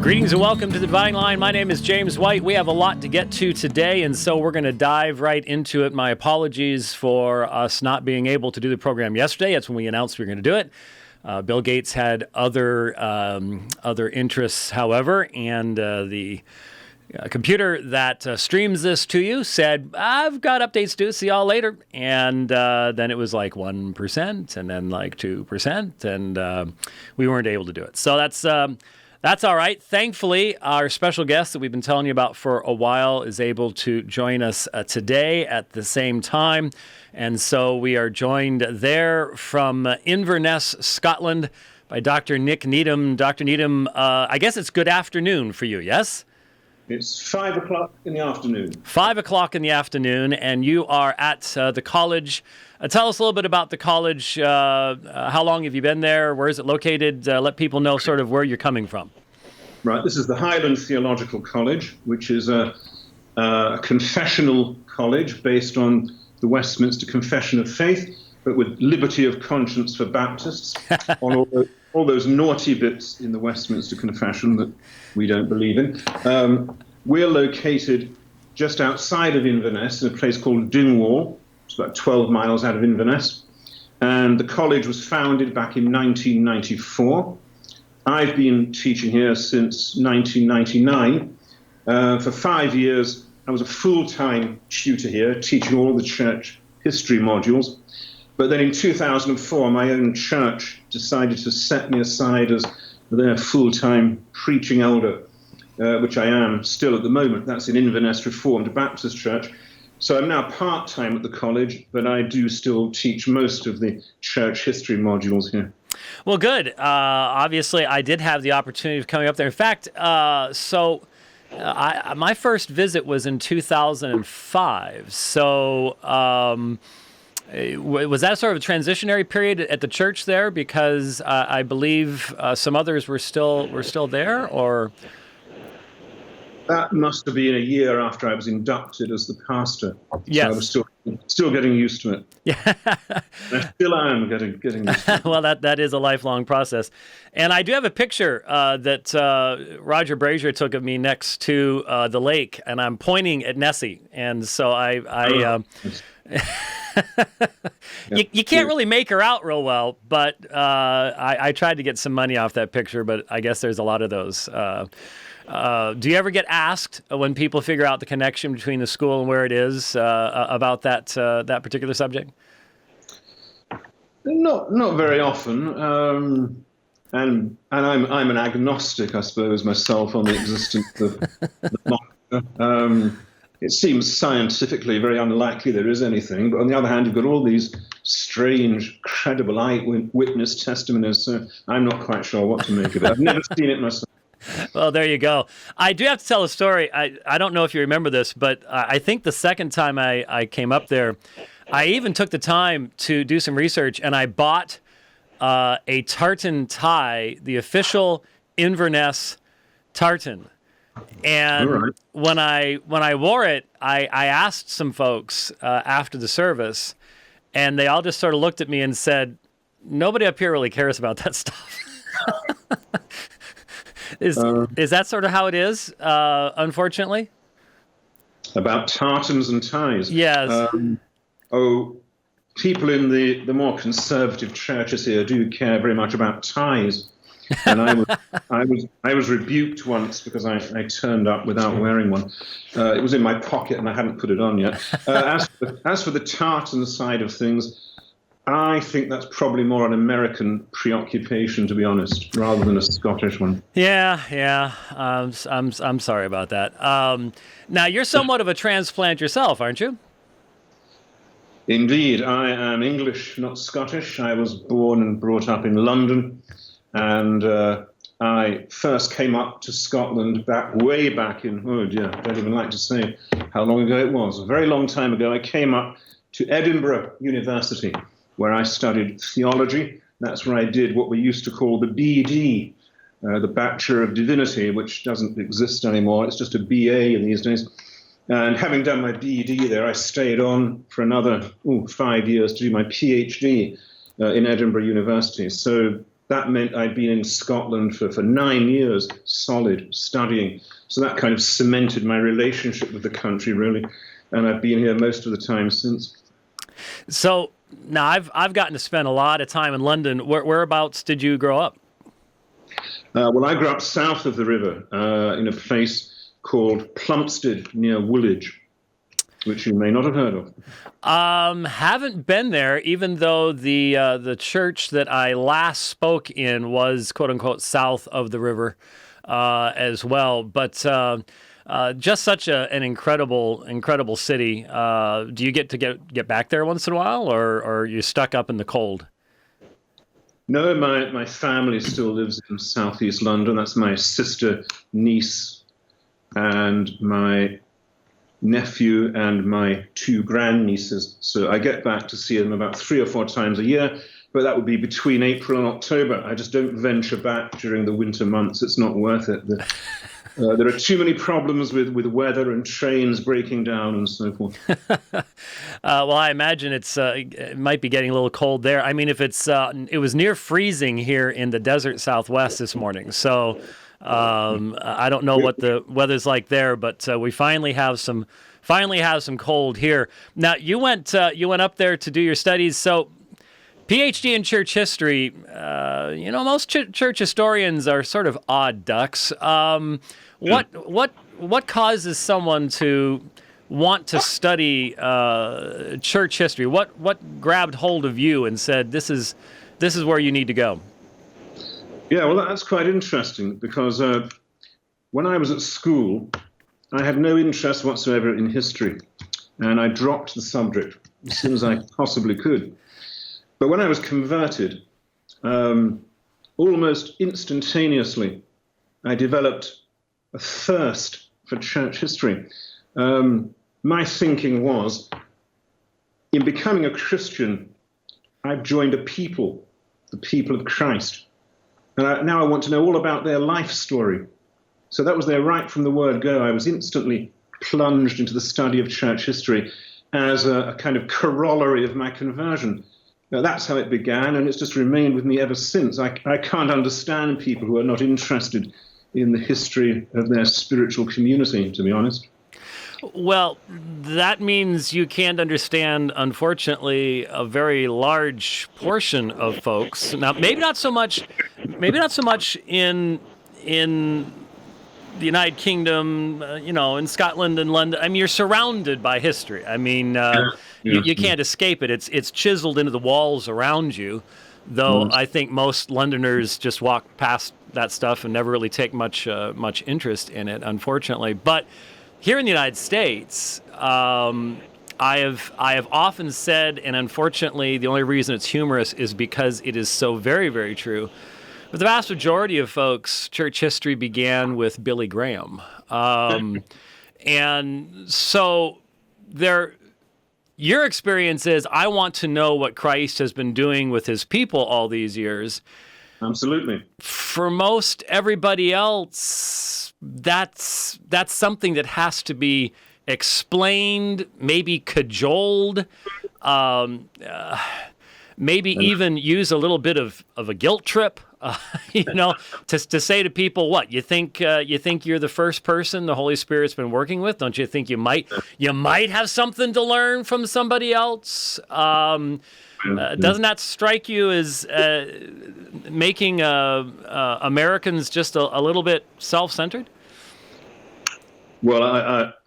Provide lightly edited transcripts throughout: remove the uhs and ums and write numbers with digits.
Greetings and welcome to the Dividing Line. My name is James White. We have a lot to get to today, and so we're going to dive right into it. My apologies for us not being able to do the program yesterday. That's when we announced we were going to do it. Bill Gates had other interests, however, and the computer that streams this to you said, I've got updates to do, see y'all later. And then it was like 1% and then like 2%, and we weren't able to do it. So that's all right. Thankfully, our special guest that we've been telling you about for a while is able to join us today at the same time. And so we are joined there from Inverness, Scotland, by Dr. Nick Needham. Dr. Needham, I guess it's good afternoon for you, yes? It's 5 o'clock in the afternoon. 5 o'clock in the afternoon, and you are at the college. Tell us a little bit about the college. How long have you been there? Where is it located? Let people know sort of where you're coming from. Right. This is the Highland Theological College, which is a confessional college based on the Westminster Confession of Faith, but with liberty of conscience for Baptists on all those naughty bits in the Westminster Confession that we don't believe in. We're located just outside of Inverness in a place called Dingwall. It's about 12 miles out of Inverness. And the college was founded back in 1994. I've been teaching here since 1999. For 5 years, I was a full-time tutor here, teaching all the church history modules. But then in 2004, my own church decided to set me aside as their full-time preaching elder, which I am still at the moment. That's in Inverness Reformed Baptist Church. So I'm now part-time at the college, but I do still teach most of the church history modules here. Well, good. Obviously, I did have the opportunity of coming up there. In fact, my first visit was in 2005. So was that sort of a transitionary period at the church there? Because I believe some others were still there, or? That must have been a year after I was inducted as the pastor. Yes. So I was still getting used to it. Yeah. I still am getting used to it. Well, that is a lifelong process. And I do have a picture that Roger Brazier took of me next to the lake, and I'm pointing at Nessie. And so you can't really make her out real well, but I tried to get some money off that picture, but I guess there's a lot of those. Do you ever get asked when people figure out the connection between the school and where it is about that particular subject? Not very often, and I'm an agnostic, I suppose, myself on the existence of the monster. It seems scientifically very unlikely there is anything, but on the other hand, you've got all these strange, credible eyewitness testimonies, so I'm not quite sure what to make of it. I've never seen it myself. Well, there you go. I do have to tell a story. I don't know if you remember this, but I think the second time I came up there, I even took the time to do some research, and I bought a tartan tie, the official Inverness tartan. And All right. when I wore it, I asked some folks after the service, and they all just sort of looked at me and said, nobody up here really cares about that stuff. Is that sort of how it is, unfortunately? About tartans and ties? Yes. People in the more conservative churches here do care very much about ties. And I was rebuked once because I turned up without wearing one. It was in my pocket and I hadn't put it on yet. As for the tartan side of things, I think that's probably more an American preoccupation, to be honest, rather than a Scottish one. Yeah. I'm sorry about that. Now, you're somewhat of a transplant yourself, aren't you? Indeed, I am English, not Scottish. I was born and brought up in London, and I first came up to Scotland way back in, I don't even like to say how long ago it was. A very long time ago, I came up to Edinburgh University, where I studied theology. That's where I did what we used to call the BD, the Bachelor of Divinity, which doesn't exist anymore. It's just a BA in these days. And having done my BD there, I stayed on for another 5 years to do my PhD in Edinburgh University. So that meant I'd been in Scotland for 9 years, solid, studying. So that kind of cemented my relationship with the country, really. And I've been here most of the time since. So now I've gotten to spend a lot of time in London. Whereabouts did you grow up? Well, I grew up south of the river in a place called Plumstead near Woolwich, which you may not have heard of. Haven't been there, even though the church that I last spoke in was quote unquote south of the river as well. But just such an incredible city. Do you get to get back there once in a while, or are you stuck up in the cold? No, my family still lives in southeast London. That's my sister, niece, and my nephew and my two grandnieces. So I get back to see them about 3 or 4 times a year, but that would be between April and October. I just don't venture back during the winter months. It's not worth it. There are too many problems with weather and trains breaking down and so forth. Well, I imagine it might be getting a little cold there. I mean, if it was near freezing here in the desert Southwest this morning, so I don't know what the weather's like there, but we finally have some cold here. Now, you went up there to do your studies, so PhD in church history. Most church historians are sort of odd ducks. What causes someone to want to study church history? What grabbed hold of you and said this is where you need to go? Yeah, well, that's quite interesting because when I was at school, I had no interest whatsoever in history, and I dropped the subject as soon as I possibly could. But when I was converted, almost instantaneously, I developed a thirst for church history. My thinking was, in becoming a Christian, I've joined a people, the people of Christ. And now I want to know all about their life story. So that was there right from the word go. I was instantly plunged into the study of church history as a kind of corollary of my conversion. Now, that's how it began, and it's just remained with me ever since. I can't understand people who are not interested in the history of their spiritual community, to be honest. Well, that means you can't understand, unfortunately, a very large portion of folks. Now, maybe not so much in the United Kingdom, in Scotland and London. I mean, you're surrounded by history. I mean, you can't escape it. It's chiseled into the walls around you. Though I think most Londoners just walk past that stuff and never really take much interest in it, unfortunately. But here in the United States, I have often said, and unfortunately, the only reason it's humorous is because it is so very, very true. But the vast majority of folks, church history began with Billy Graham, and so your experience is, I want to know what Christ has been doing with his people all these years. Absolutely. For most everybody else, that's something that has to be explained, maybe cajoled, maybe even use a little bit of a guilt trip. To say to people, what you think you're the first person the Holy Spirit's been working with? Don't you think you might have something to learn from somebody else? Doesn't that strike you as making Americans just a little bit self-centered? Well,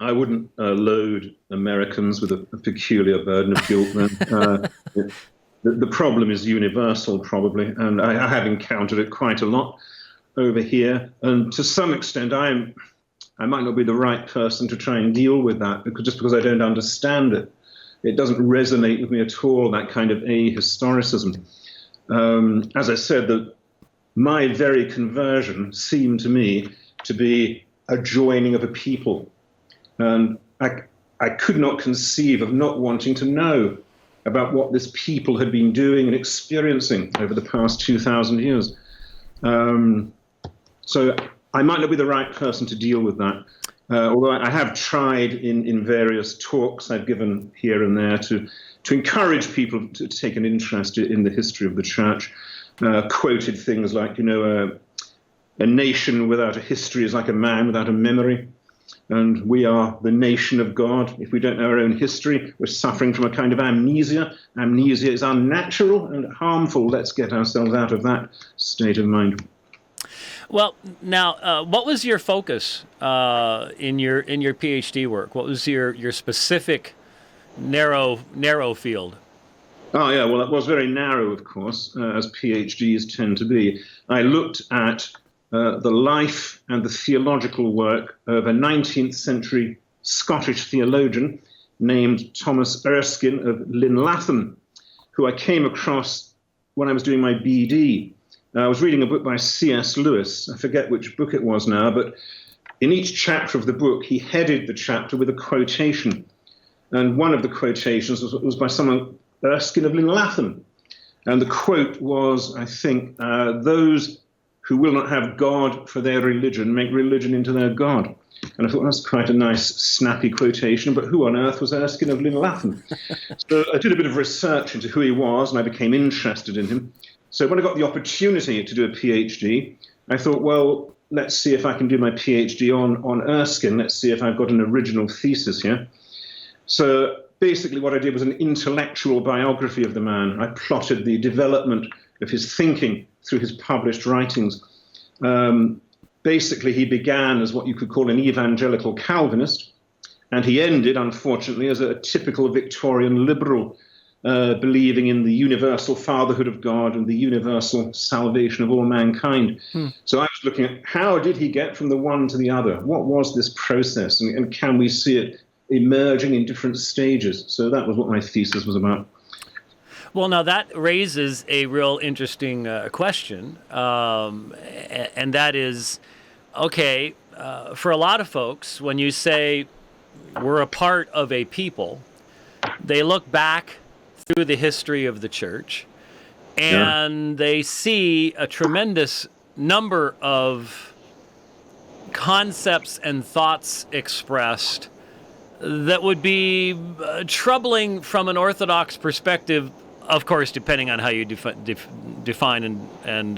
I wouldn't load Americans with a peculiar burden of guilt. The problem is universal, probably, and I have encountered it quite a lot over here. And to some extent, I might not be the right person to try and deal with that, because I don't understand it. It doesn't resonate with me at all, that kind of ahistoricism. As I said, my very conversion seemed to me to be a joining of a people. And I could not conceive of not wanting to know about what this people had been doing and experiencing over the past 2,000 years. So I might not be the right person to deal with that. Although I have tried in various talks I've given here and there to encourage people to take an interest in the history of the church. quoted things like, a nation without a history is like a man without a memory. And we are the nation of God. If we don't know our own history, we're suffering from a kind of amnesia. Amnesia is unnatural and harmful. Let's get ourselves out of that state of mind. Well, now, what was your focus in your PhD work? What was your specific narrow field? Oh, yeah, well, it was very narrow, of course, as PhDs tend to be. I looked at the life and the theological work of a 19th century Scottish theologian named Thomas Erskine of Linlatham, who I came across when I was doing my BD. I was reading a book by C.S. Lewis. I forget which book it was now, but in each chapter of the book, he headed the chapter with a quotation. And one of the quotations was by someone, Erskine of Linlatham. And the quote was, I think, those who will not have God for their religion make religion into their God. And I thought, that's quite a nice, snappy quotation, but who on earth was Erskine of Linlatham? So I did a bit of research into who he was, and I became interested in him. So when I got the opportunity to do a PhD, I thought, well, let's see if I can do my PhD on Erskine. Let's see if I've got an original thesis here. So basically what I did was an intellectual biography of the man. I plotted the development of his thinking through his published writings. Basically, he began as what you could call an evangelical Calvinist, and he ended, unfortunately, as a typical Victorian liberal, believing in the universal fatherhood of God and the universal salvation of all mankind. So I was looking at how did he get from the one to the other? What was this process, and can we see it emerging in different stages? So that was what my thesis was about. Well, now that raises a real interesting question, and that is, okay, for a lot of folks, when you say we're a part of a people, they look back through the history of the church, and they see a tremendous number of concepts and thoughts expressed that would be troubling from an Orthodox perspective, of course, depending on how you define and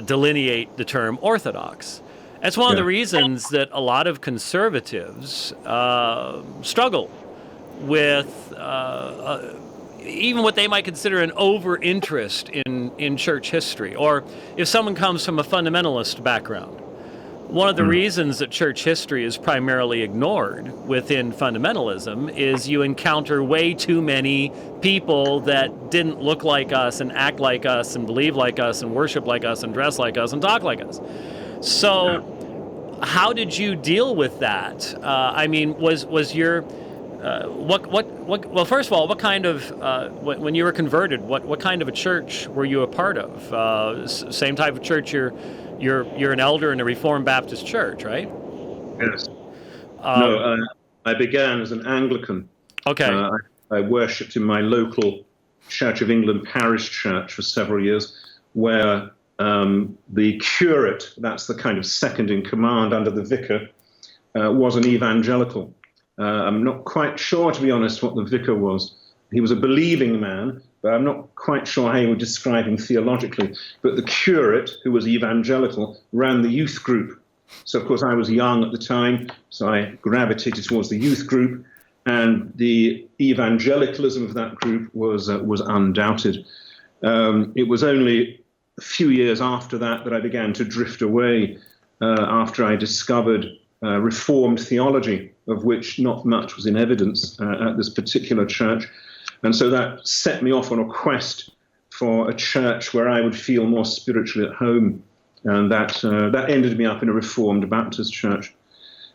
delineate the term Orthodox. That's one of the reasons that a lot of conservatives struggle with even what they might consider an over-interest in church history, or if someone comes from a fundamentalist background. One of the reasons that church history is primarily ignored within fundamentalism is you encounter way too many people that didn't look like us and act like us and believe like us and worship like us and dress like us and talk like us. So how did you deal with that? I mean, was your well, first of all, what kind of when you were converted, what kind of a church were you a part of? Same type of church you're an elder in a Reformed Baptist church, right? Yes. No, I began as an Anglican. Okay. I worshipped in my local Church of England parish church for several years, where the curate, that's the kind of second in command under the vicar, was an evangelical. I'm not quite sure, to be honest, what the vicar was. He was a believing man, but I'm not quite sure how you would describe him theologically. But the curate, who was evangelical, ran the youth group. So, of course, I was young at the time, so I gravitated towards the youth group, and the evangelicalism of that group was undoubted. It was only a few years after that I began to drift away, after I discovered Reformed theology, of which not much was in evidence at this particular church. And so that set me off on a quest for a church where I would feel more spiritually at home. And that ended me up in a Reformed Baptist church.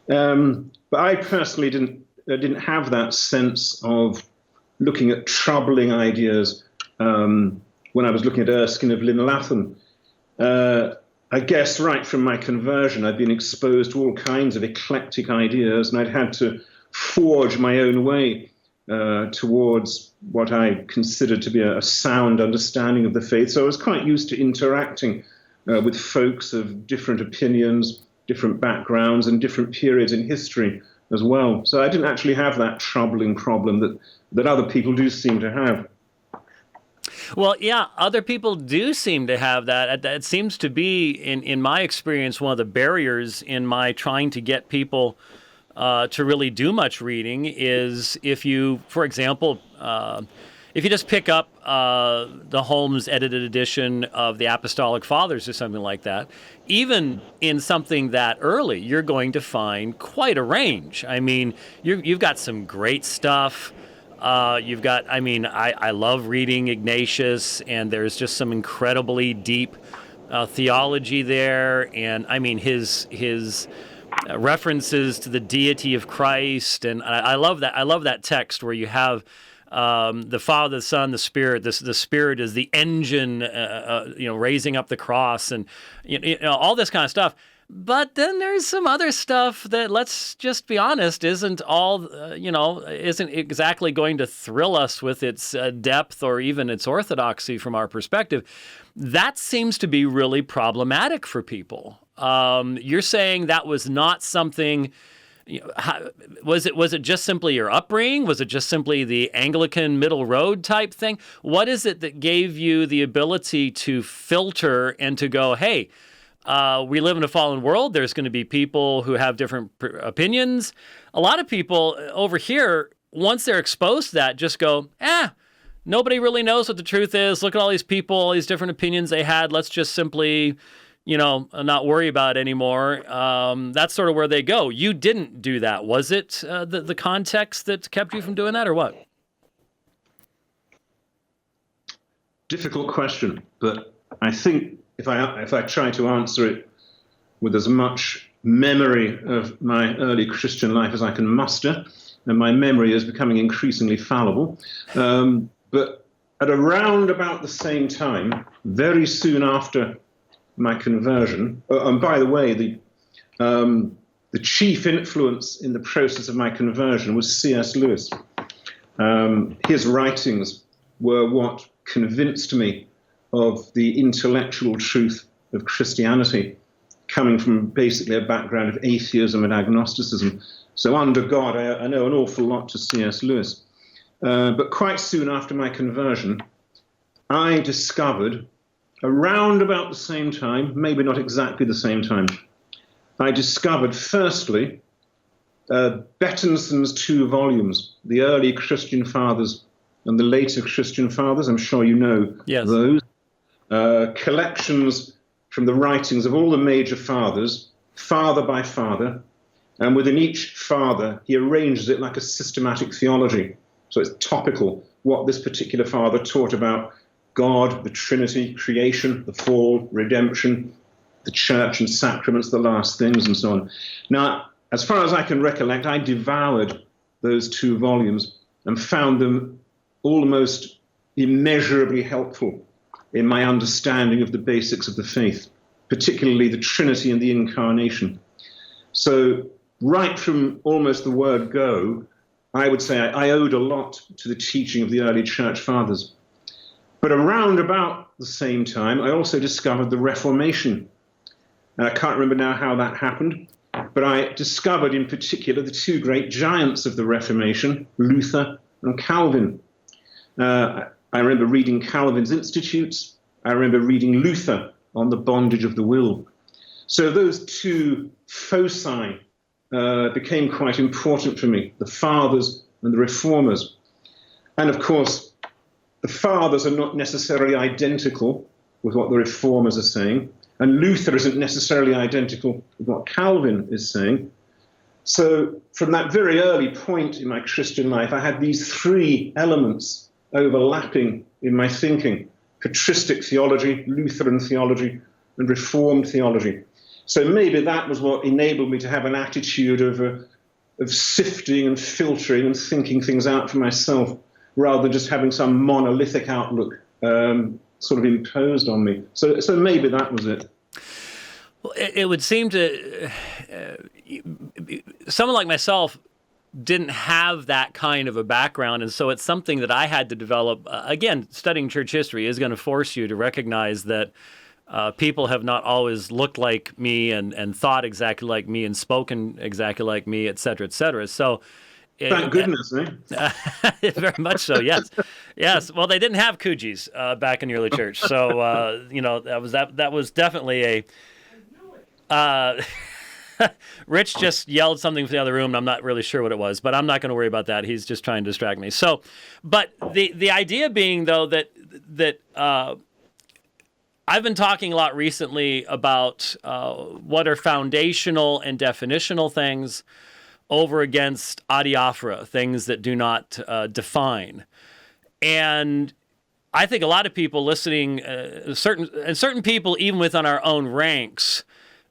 But I personally didn't have that sense of looking at troubling ideas when I was looking at Erskine of Linlatham. I guess right from my conversion, I'd been exposed to all kinds of eclectic ideas, and I'd had to forge my own way towards what I considered to be a sound understanding of the faith. So I was quite used to interacting with folks of different opinions, different backgrounds, and different periods in history as well. So I didn't actually have that troubling problem that other people do seem to have. Well, yeah, other people do seem to have that. It seems to be, in my experience, one of the barriers in my trying to get people to really do much reading is if you, for example, if you just pick up the Holmes edited edition of the Apostolic Fathers or something like that, even in something that early, you're going to find quite a range. I mean, you've got some great stuff. You've got, I mean, I love reading Ignatius, and there's just some incredibly deep theology there. And I mean, his references to the deity of Christ, and I love that. I love that text where you have the Father, the Son, the Spirit. The Spirit is the engine, raising up the cross, and all this kind of stuff. But then there's some other stuff that, let's just be honest, isn't all, isn't exactly going to thrill us with its depth or even its orthodoxy from our perspective. That seems to be really problematic for people. You're saying that was not something. Was it just simply your upbringing? Was it just simply the Anglican middle road type thing? What is it that gave you the ability to filter and to go, hey, we live in a fallen world. There's going to be people who have different opinions. A lot of people over here, once they're exposed to that, just go, nobody really knows what the truth is. Look at all these people, all these different opinions they had. Let's just simply, not worry about it anymore. That's sort of where they go. You didn't do that. Was it the context that kept you from doing that, or what? Difficult question, but I think if I try to answer it with as much memory of my early Christian life as I can muster, and my memory is becoming increasingly fallible, but at around about the same time, very soon after my conversion, and by the way, the chief influence in the process of my conversion was C.S. Lewis. His writings were what convinced me of the intellectual truth of Christianity, coming from basically a background of atheism and agnosticism. So under God, I know an awful lot to C.S. Lewis. But quite soon after my conversion, I discovered, around about the same time, maybe not exactly the same time, I discovered, firstly, Bettenson's 2 volumes, the early Christian fathers and the later Christian fathers. I'm sure you know those. Collections from the writings of all the major fathers, father by father, and within each father, he arranges it like a systematic theology. So it's topical, what this particular father taught about God, the Trinity, creation, the fall, redemption, the church and sacraments, the last things, and so on. Now, as far as I can recollect, I devoured those 2 volumes and found them almost immeasurably helpful in my understanding of the basics of the faith, particularly the Trinity and the Incarnation. So right from almost the word go, I would say I owed a lot to the teaching of the early church fathers. But around about the same time, I also discovered the Reformation. And I can't remember now how that happened, but I discovered in particular the 2 great giants of the Reformation, Luther and Calvin. I remember reading Calvin's Institutes. I remember reading Luther on the bondage of the will. So those 2 foci became quite important for me, the fathers and the reformers. And of course, the fathers are not necessarily identical with what the reformers are saying, and Luther isn't necessarily identical with what Calvin is saying. So from that very early point in my Christian life, I had these 3 elements overlapping in my thinking: patristic theology, Lutheran theology, and Reformed theology. So maybe that was what enabled me to have an attitude of sifting and filtering and thinking things out for myself, rather than just having some monolithic outlook sort of imposed on me. So maybe that was it. Well, it would seem to someone like myself didn't have that kind of a background, and so it's something that I had to develop. Again, studying church history is going to force you to recognize that people have not always looked like me and thought exactly like me and spoken exactly like me, et cetera, et cetera. So thank goodness, eh? Very much so, yes. Yes, well, they didn't have koojies back in the early church, so that was definitely a. Rich just yelled something from the other room, and I'm not really sure what it was, but I'm not going to worry about that. He's just trying to distract me. So, but the idea being though that I've been talking a lot recently about what are foundational and definitional things over against adiaphora, things that do not define. And I think a lot of people listening, certain people, even within our own ranks,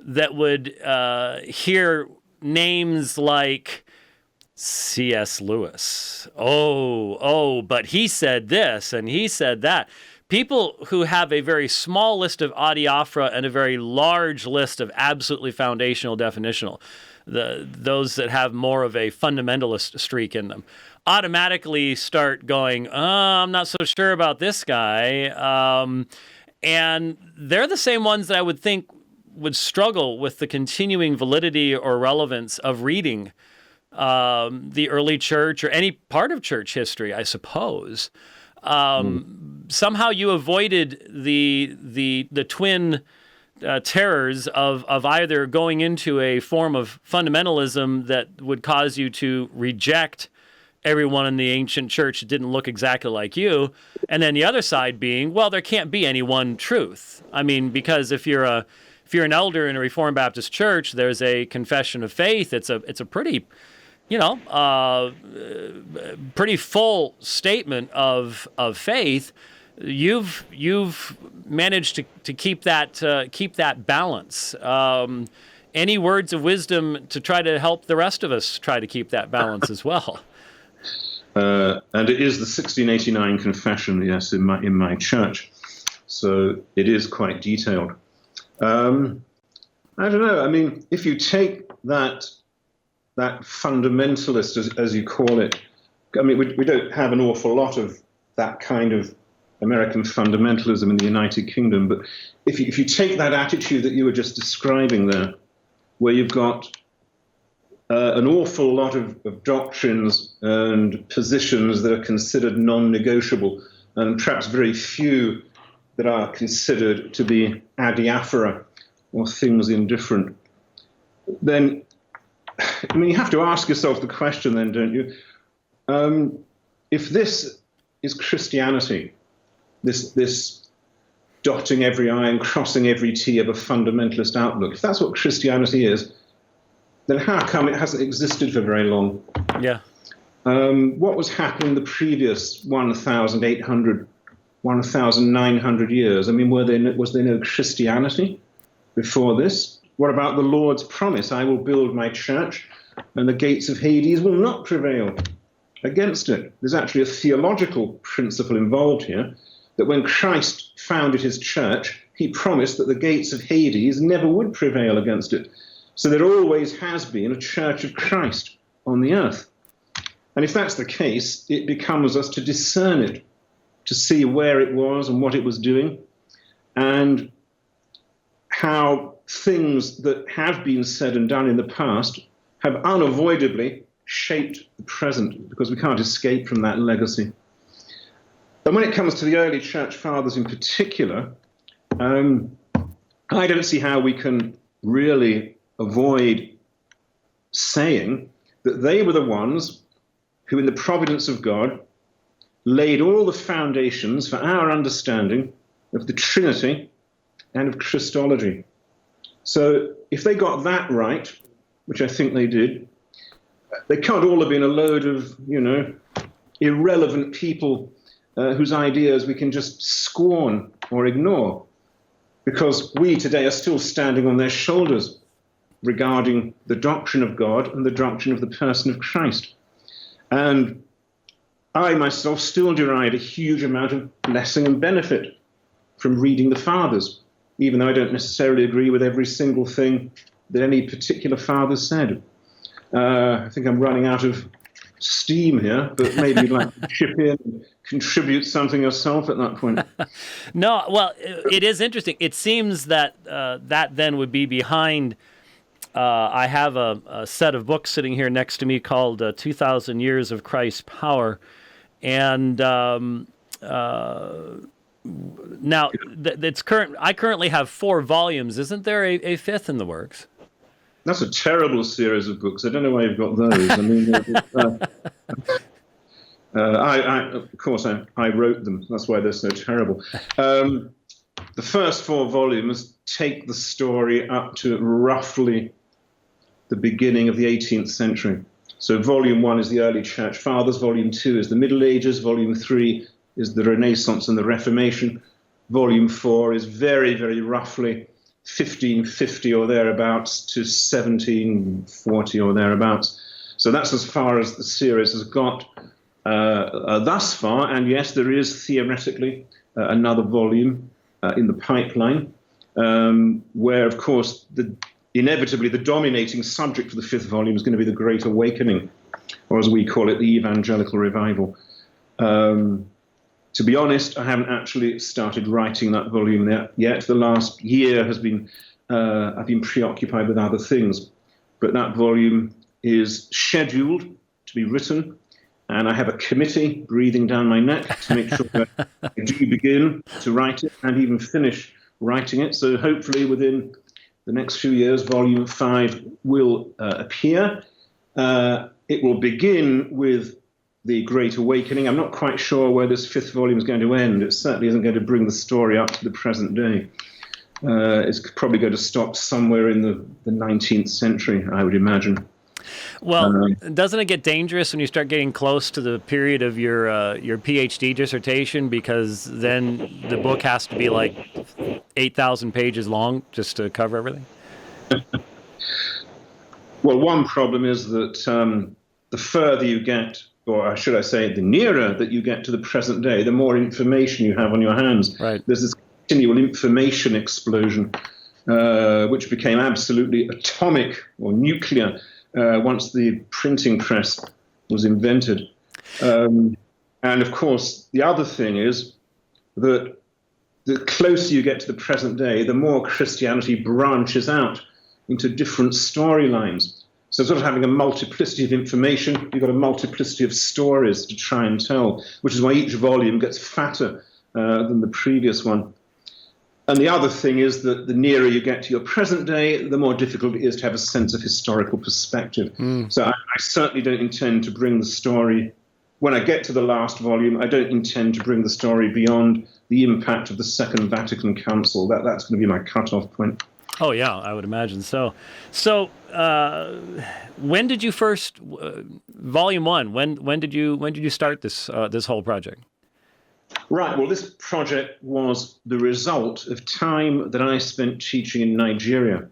that would hear names like C.S. Lewis. But he said this and he said that. People who have a very small list of adiaphora and a very large list of absolutely foundational definitional, those that have more of a fundamentalist streak in them, automatically start going, I'm not so sure about this guy. And they're the same ones that I would think would struggle with the continuing validity or relevance of reading the early church or any part of church history, I suppose. Somehow you avoided the twin terrors of either going into a form of fundamentalism that would cause you to reject everyone in the ancient church that didn't look exactly like you, and then the other side being, well, there can't be any one truth. I mean, because if you're an elder in a Reformed Baptist church, there's a confession of faith. It's a pretty, pretty full statement of faith. You've managed to keep that balance. Any words of wisdom to try to help the rest of us try to keep that balance as well? And it is the 1689 confession, yes, in my church. So it is quite detailed. I don't know. I mean, if you take that fundamentalist, as you call it, I mean, we don't have an awful lot of that kind of American fundamentalism in the United Kingdom. But if you take that attitude that you were just describing there, where you've got an awful lot of doctrines and positions that are considered non-negotiable, and perhaps very few that are considered to be adiaphora or things indifferent, then, I mean, you have to ask yourself the question then, don't you? If this is Christianity, this dotting every I and crossing every T of a fundamentalist outlook, if that's what Christianity is, then how come it hasn't existed for very long? Yeah. What was happening the previous 1,800, 1,900 years? I mean, was there no Christianity before this? What about the Lord's promise? I will build my church, and the gates of Hades will not prevail against it. There's actually a theological principle involved here, that when Christ founded his church, he promised that the gates of Hades never would prevail against it. So there always has been a church of Christ on the earth. And if that's the case, it becomes us to discern it, to see where it was and what it was doing, and how things that have been said and done in the past have unavoidably shaped the present, because we can't escape from that legacy. But when it comes to the early church fathers in particular, I don't see how we can really avoid saying that they were the ones who, in the providence of God, laid all the foundations for our understanding of the Trinity and of Christology. So if they got that right, which I think they did, they can't all have been a load of, irrelevant people whose ideas we can just scorn or ignore, because we today are still standing on their shoulders regarding the doctrine of God and the doctrine of the person of Christ. And I myself still derive a huge amount of blessing and benefit from reading the Fathers, even though I don't necessarily agree with every single thing that any particular father said. I think I'm running out of steam here, but maybe you'd like to chip in and contribute something yourself at that point. No, well, it is interesting. It seems that that then would be behind. I have a set of books sitting here next to me called 2,000 Years of Christ's Power. And now I currently have 4 volumes. Isn't there a 5th in the works? That's a terrible series of books. I don't know why you've got those. I mean, of course, I wrote them. That's why they're so terrible. The first 4 volumes take the story up to roughly the beginning of the 18th century. So volume 1 is the early church fathers, volume 2 is the Middle Ages, volume 3 is the Renaissance and the Reformation, volume 4 is very, very roughly 1550 or thereabouts to 1740 or thereabouts. So that's as far as the series has got thus far. And yes, there is theoretically another volume in the pipeline, where, of course, inevitably the dominating subject for the 5th volume is going to be the Great Awakening, or as we call it, the Evangelical Revival. To be honest, I haven't actually started writing that volume yet. The last year has been, I've been preoccupied with other things, but that volume is scheduled to be written, and I have a committee breathing down my neck to make sure that I do begin to write it and even finish writing it. So hopefully within the next few years, volume 5 will appear. It will begin with the Great Awakening. I'm not quite sure where this 5th volume is going to end. It certainly isn't going to bring the story up to the present day. It's probably going to stop somewhere in the 19th century, I would imagine. Well, doesn't it get dangerous when you start getting close to the period of your PhD dissertation, because then the book has to be like 8,000 pages long just to cover everything? Well, one problem is that the further you get, or should I say, the nearer that you get to the present day, the more information you have on your hands. Right. There's this continual information explosion, which became absolutely atomic or nuclear once the printing press was invented. And of course, the other thing is that the closer you get to the present day, the more Christianity branches out into different storylines. So sort of having a multiplicity of information, you've got a multiplicity of stories to try and tell, which is why each volume gets fatter than the previous one. And the other thing is that the nearer you get to your present day, the more difficult it is to have a sense of historical perspective. So I certainly don't intend to bring the story, when I get to the last volume, I don't intend to bring the story beyond the impact of the Second Vatican Council. That's going to be my cutoff point. Oh yeah, I would imagine so. So, when did you first, volume 1? When did you start this whole project? Right. Well, this project was the result of time that I spent teaching in Nigeria.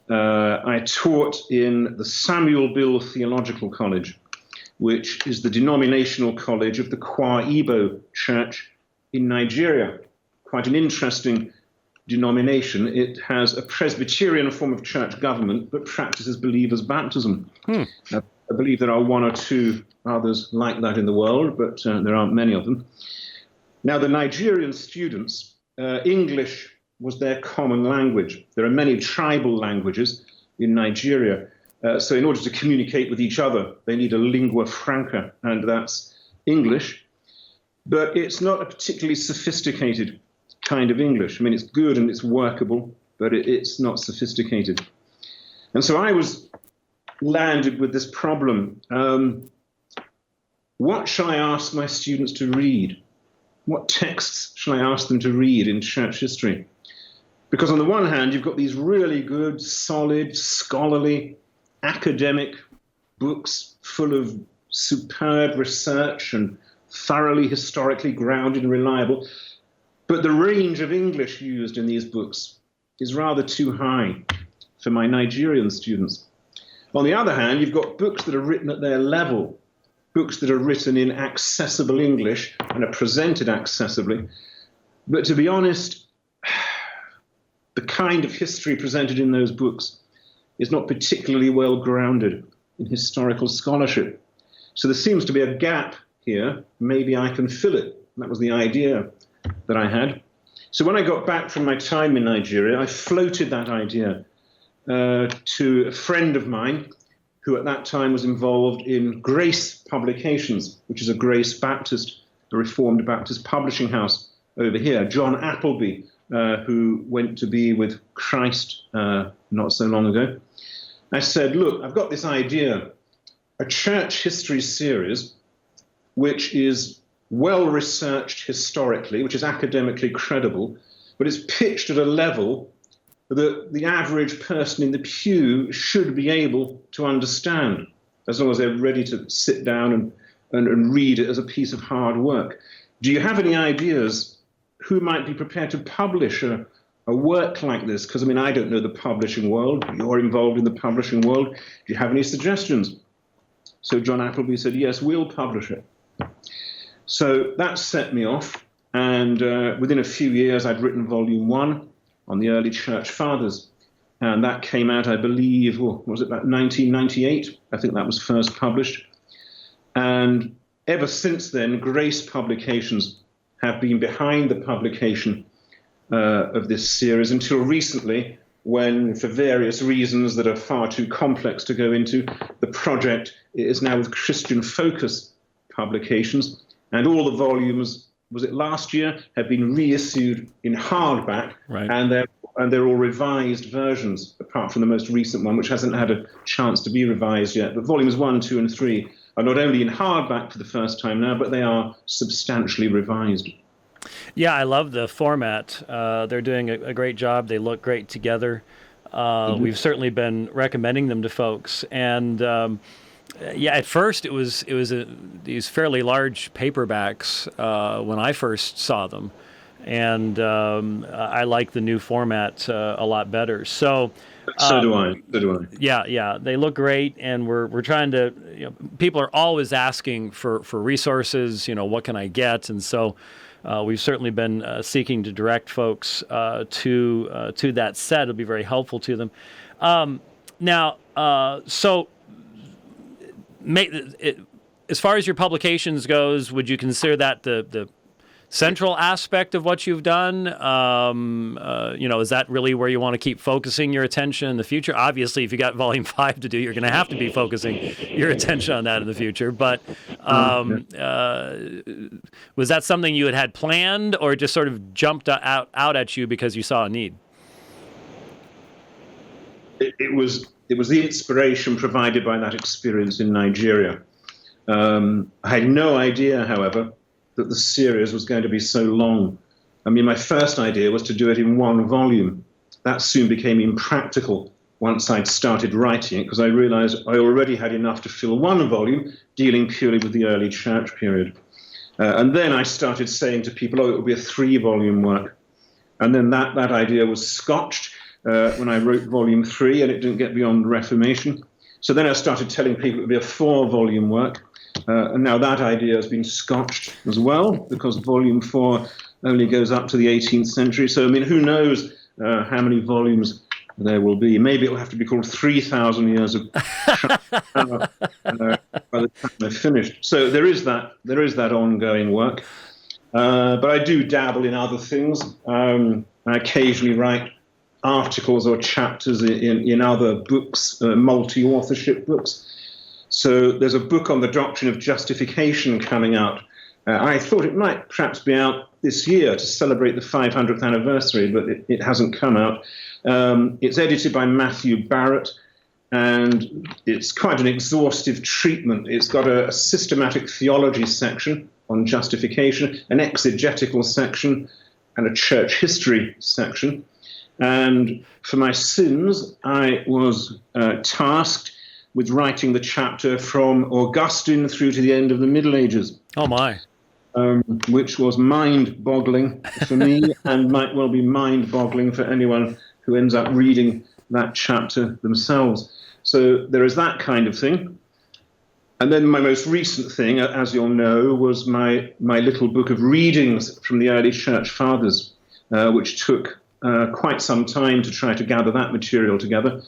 I taught in the Samuel Bill Theological College, which is the denominational college of the Kwa Igbo Church in Nigeria. Quite an interesting denomination. It has a Presbyterian form of church government, but practices believers' baptism. Now, I believe there are 1 or 2 others like that in the world, but there aren't many of them. Now, the Nigerian students, English was their common language. There are many tribal languages in Nigeria. So in order to communicate with each other, they need a lingua franca, and that's English. But it's not a particularly sophisticated kind of English. I mean, it's good and it's workable, but it's not sophisticated. And so I was landed with this problem. What shall I ask my students to read? What texts shall I ask them to read in church history? Because on the one hand, you've got these really good, solid, scholarly, academic books full of superb research and thoroughly historically grounded and reliable. But the range of English used in these books is rather too high for my Nigerian students. On the other hand, you've got books that are written at their level, books that are written in accessible English and are presented accessibly. But to be honest, the kind of history presented in those books is not particularly well grounded in historical scholarship. So there seems to be a gap here. Maybe I can fill it. That was the idea that I had. So when I got back from my time in Nigeria, I floated that idea to a friend of mine who at that time was involved in Grace Publications, which is a Grace Baptist, a Reformed Baptist publishing house over here. John Appleby, who went to be with Christ not so long ago. I said, look, I've got this idea, a church history series, which is well researched historically, which is academically credible, but it's pitched at a level that the average person in the pew should be able to understand, as long as they're ready to sit down and read it as a piece of hard work. Do you have any ideas who might be prepared to publish a work like this? Because, I mean, I don't know the publishing world. You're involved in the publishing world. Do you have any suggestions? So John Appleby said, yes, we'll publish it. So that set me off. And within a few years, I'd written volume 1 on the early church fathers. And that came out, I believe, was it about 1998? I think that was first published. And ever since then, Grace Publications have been behind the publication of this series until recently, when, for various reasons that are far too complex to go into, the project is now with Christian Focus Publications. And all the volumes, was it last year, have been reissued in hardback, right. and they're all revised versions, apart from the most recent one, which hasn't had a chance to be revised yet. But volumes 1, 2, and 3 are not only in hardback for the first time now, but they are substantially revised. Yeah, I love the format. They're doing a great job. They look great together. We've certainly been recommending them to folks, and yeah, at first it was these fairly large paperbacks when I first saw them, and I like the new format a lot better. So do I. So do I. Yeah, they look great, and we're trying to. People are always asking for resources. What can I get? And so we've certainly been seeking to direct folks to that set. It'll be very helpful to them. As far as your publications goes, would you consider that the central aspect of what you've done? Is that really where you want to keep focusing your attention in the future? Obviously, if you got volume 5 to do, you're going to have to be focusing your attention on that in the future. But was that something you had planned, or just sort of jumped out at you because you saw a need? It was the inspiration provided by that experience in Nigeria. I had no idea, however, that the series was going to be so long. I mean, my first idea was to do it in 1 volume. That soon became impractical once I'd started writing it, because I realized I already had enough to fill 1 volume dealing purely with the early church period. And then I started saying to people, it would be a 3-volume work. And then that idea was scotched when I wrote volume 3, and it didn't get beyond the Reformation. So then I started telling people it would be a 4-volume work. And now that idea has been scotched as well, because volume 4 only goes up to the 18th century. So, I mean, who knows how many volumes there will be. Maybe it will have to be called 3,000 years of by the time they're finished. So there is that ongoing work. But I do dabble in other things. I occasionally write articles or chapters in other books, multi-authorship books. So there's a book on the doctrine of justification coming out. I thought it might perhaps be out this year to celebrate the 500th anniversary, but it hasn't come out. It's edited by Matthew Barrett, and it's quite an exhaustive treatment. It's got a systematic theology section on justification, an exegetical section, and a church history section. And for my sins, I was tasked with writing the chapter from Augustine through to the end of the Middle Ages. Oh, my. Which was mind-boggling for me and might well be mind-boggling for anyone who ends up reading that chapter themselves. So there is that kind of thing. And then my most recent thing, as you'll know, was my little book of readings from the early church fathers, which took quite some time to try to gather that material together.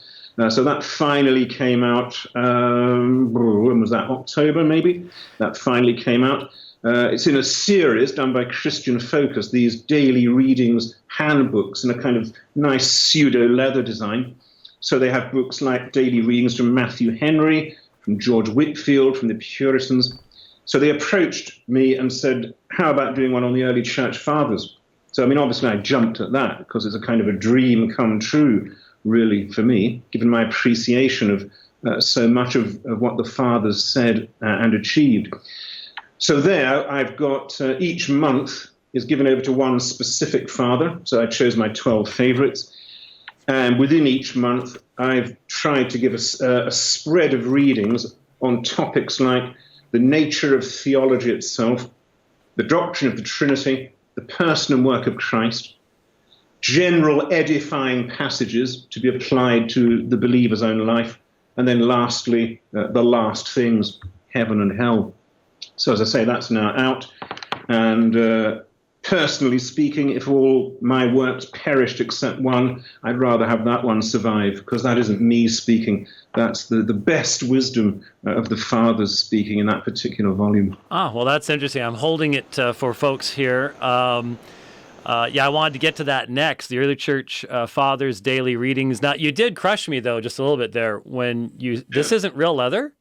So that finally came out, when was that, October maybe? That finally came out. It's in a series done by Christian Focus, these daily readings handbooks in a kind of nice pseudo-leather design. So they have books like daily readings from Matthew Henry, from George Whitefield, from the Puritans. So they approached me and said, how about doing one on the early church fathers? So, I mean, obviously I jumped at that because it's a kind of a dream come true, really, for me, given my appreciation of so much of what the fathers said and achieved. So there I've got each month is given over to one specific father. So I chose my 12 favorites. And within each month, I've tried to give a spread of readings on topics like the nature of theology itself, the doctrine of the Trinity, the person and work of Christ, general edifying passages to be applied to the believer's own life, and then lastly, the last things, heaven and hell. So as I say, that's now out. And personally speaking, if all my works perished except one, I'd rather have that one survive, because that isn't me speaking. That's the best wisdom of the fathers speaking in that particular volume. Ah, well, that's interesting. I'm holding it for folks here. Yeah, I wanted to get to that next. The early church fathers' daily readings. Now, you did crush me though, just a little bit there when you. This isn't real leather.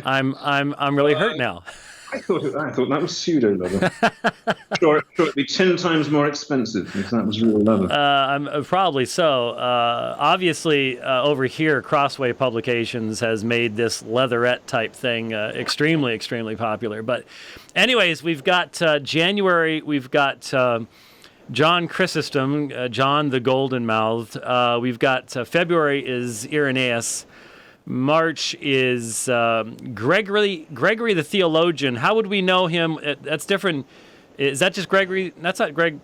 I'm really hurt now. I thought that was pseudo leather. Sure, it'd be 10 times more expensive if that was real leather. Probably so. Obviously, over here, Crossway Publications has made this leatherette type thing extremely, extremely popular. But anyways, we've got January, we've got John Chrysostom, John the Golden Mouthed. We've got February is Irenaeus. March is Gregory the theologian. How would we know him? That's different. Is that just Gregory? That's not Greg,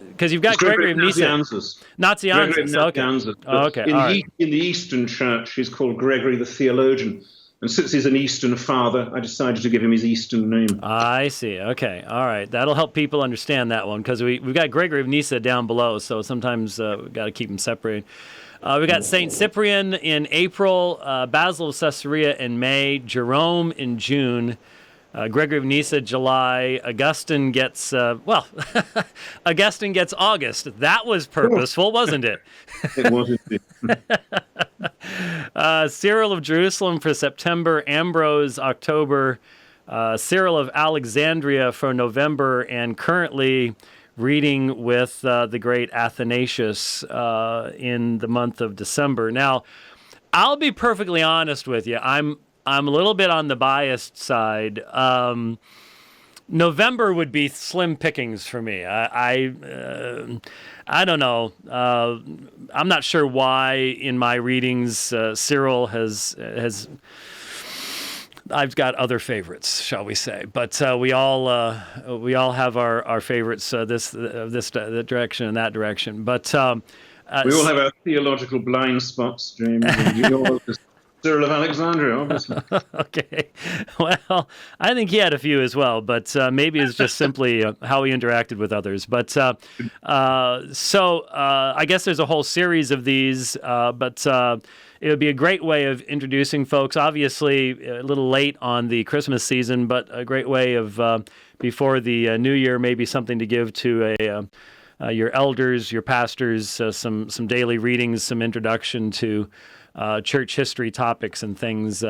because you've got Gregory of Nyssa. Nazianzus. Okay. Okay. In the Eastern Church, he's called Gregory the theologian. And since he's an Eastern father, I decided to give him his Eastern name. I see. Okay. All right. That'll help people understand that one, because we've got Gregory of Nyssa down below, so sometimes we've got to keep them separated. We got St. Cyprian in April, Basil of Caesarea in May, Jerome in June, Gregory of Nyssa July, Augustine gets, Augustine gets August. That was purposeful, wasn't it? It was indeed. Cyril of Jerusalem for September, Ambrose October, Cyril of Alexandria for November, and currently reading with the great Athanasius in the month of December. Now, I'll be perfectly honest with you. I'm a little bit on the biased side. November would be slim pickings for me. I don't know. I'm not sure why in my readings Cyril has. I've got other favorites, shall we say? But we all have our favorites. This direction and that direction. But we all have our theological blind spots, James. And yours is Cyril of Alexandria, obviously. Okay. Well, I think he had a few as well, but maybe it's just simply how he interacted with others. But so I guess there's a whole series of these, but it would be a great way of introducing folks. Obviously, a little late on the Christmas season, but a great way of, before the New Year, maybe something to give to your elders, your pastors, some daily readings, some introduction to church history topics and things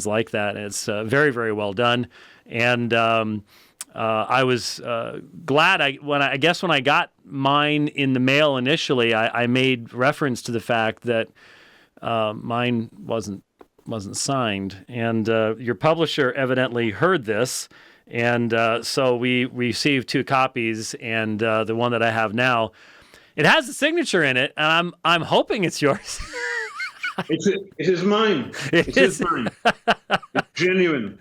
like that. And it's very, very well done. And I was glad when I got mine in the mail initially, I made reference to the fact that mine wasn't signed, and your publisher evidently heard this, and so we received 2 copies, and the one that I have now, it has a signature in it, and I'm hoping it's yours. It is mine. It is mine. It's genuine.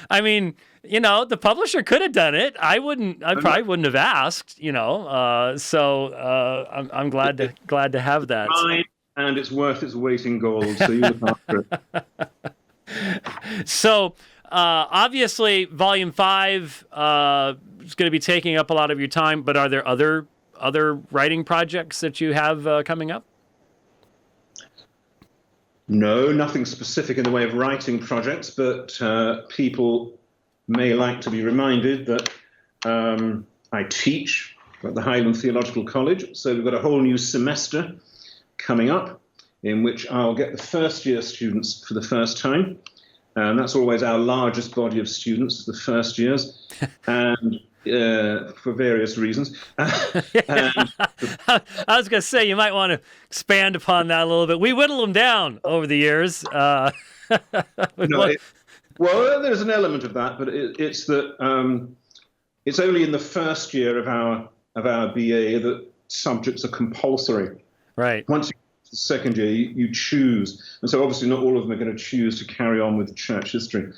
I mean, the publisher could have done it. I probably wouldn't have asked. So I'm glad to have that. Mine. And it's worth its weight in gold, so you look after it. So, obviously, Volume 5 is going to be taking up a lot of your time, but are there other writing projects that you have coming up? No, nothing specific in the way of writing projects, but people may like to be reminded that I teach at the Highland Theological College, so we've got a whole new semester coming up in which I'll get the first year students for the first time. And that's always our largest body of students, the first years, and for various reasons. And I was going to say, you might want to expand upon that a little bit. We whittle them down over the years. Well, there's an element of that, but it's that it's only in the first year of our BA that subjects are compulsory. Right. Once you get to the second year, you choose, and so obviously not all of them are going to choose to carry on with church history.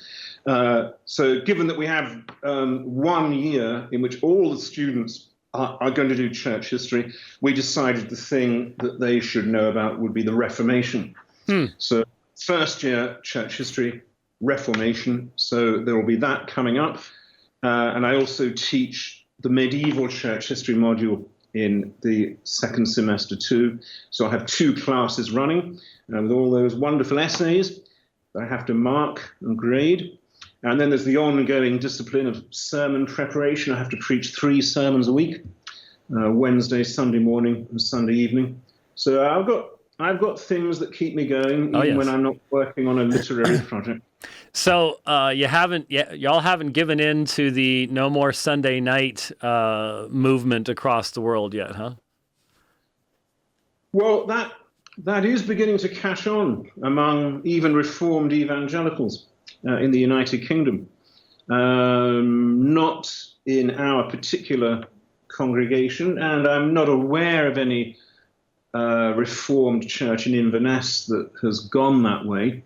So, given that we have 1 year in which all the students are going to do church history, we decided the thing that they should know about would be the Reformation. So, first year church history, Reformation. So there will be that coming up. And I also teach the medieval church history module in the second semester too. So I have 2 classes running with all those wonderful essays that I have to mark and grade. And then there's the ongoing discipline of sermon preparation. I have to preach 3 sermons a week, Wednesday, Sunday morning, and Sunday evening. So I've got things that keep me going even when I'm not working on a literary project. So y'all haven't given in to the no more Sunday night movement across the world yet, huh? Well, that is beginning to catch on among even Reformed evangelicals in the United Kingdom. Not in our particular congregation, and I'm not aware of any Reformed church in Inverness that has gone that way.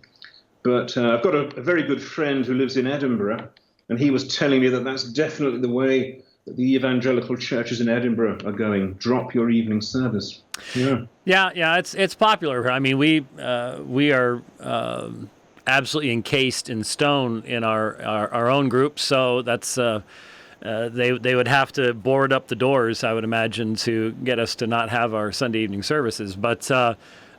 But I've got a very good friend who lives in Edinburgh, and he was telling me that that's definitely the way that the evangelical churches in Edinburgh are going. Drop your evening service. Yeah. It's popular. I mean, we are absolutely encased in stone in our own group, so that's they would have to board up the doors, I would imagine, to get us to not have our Sunday evening services. But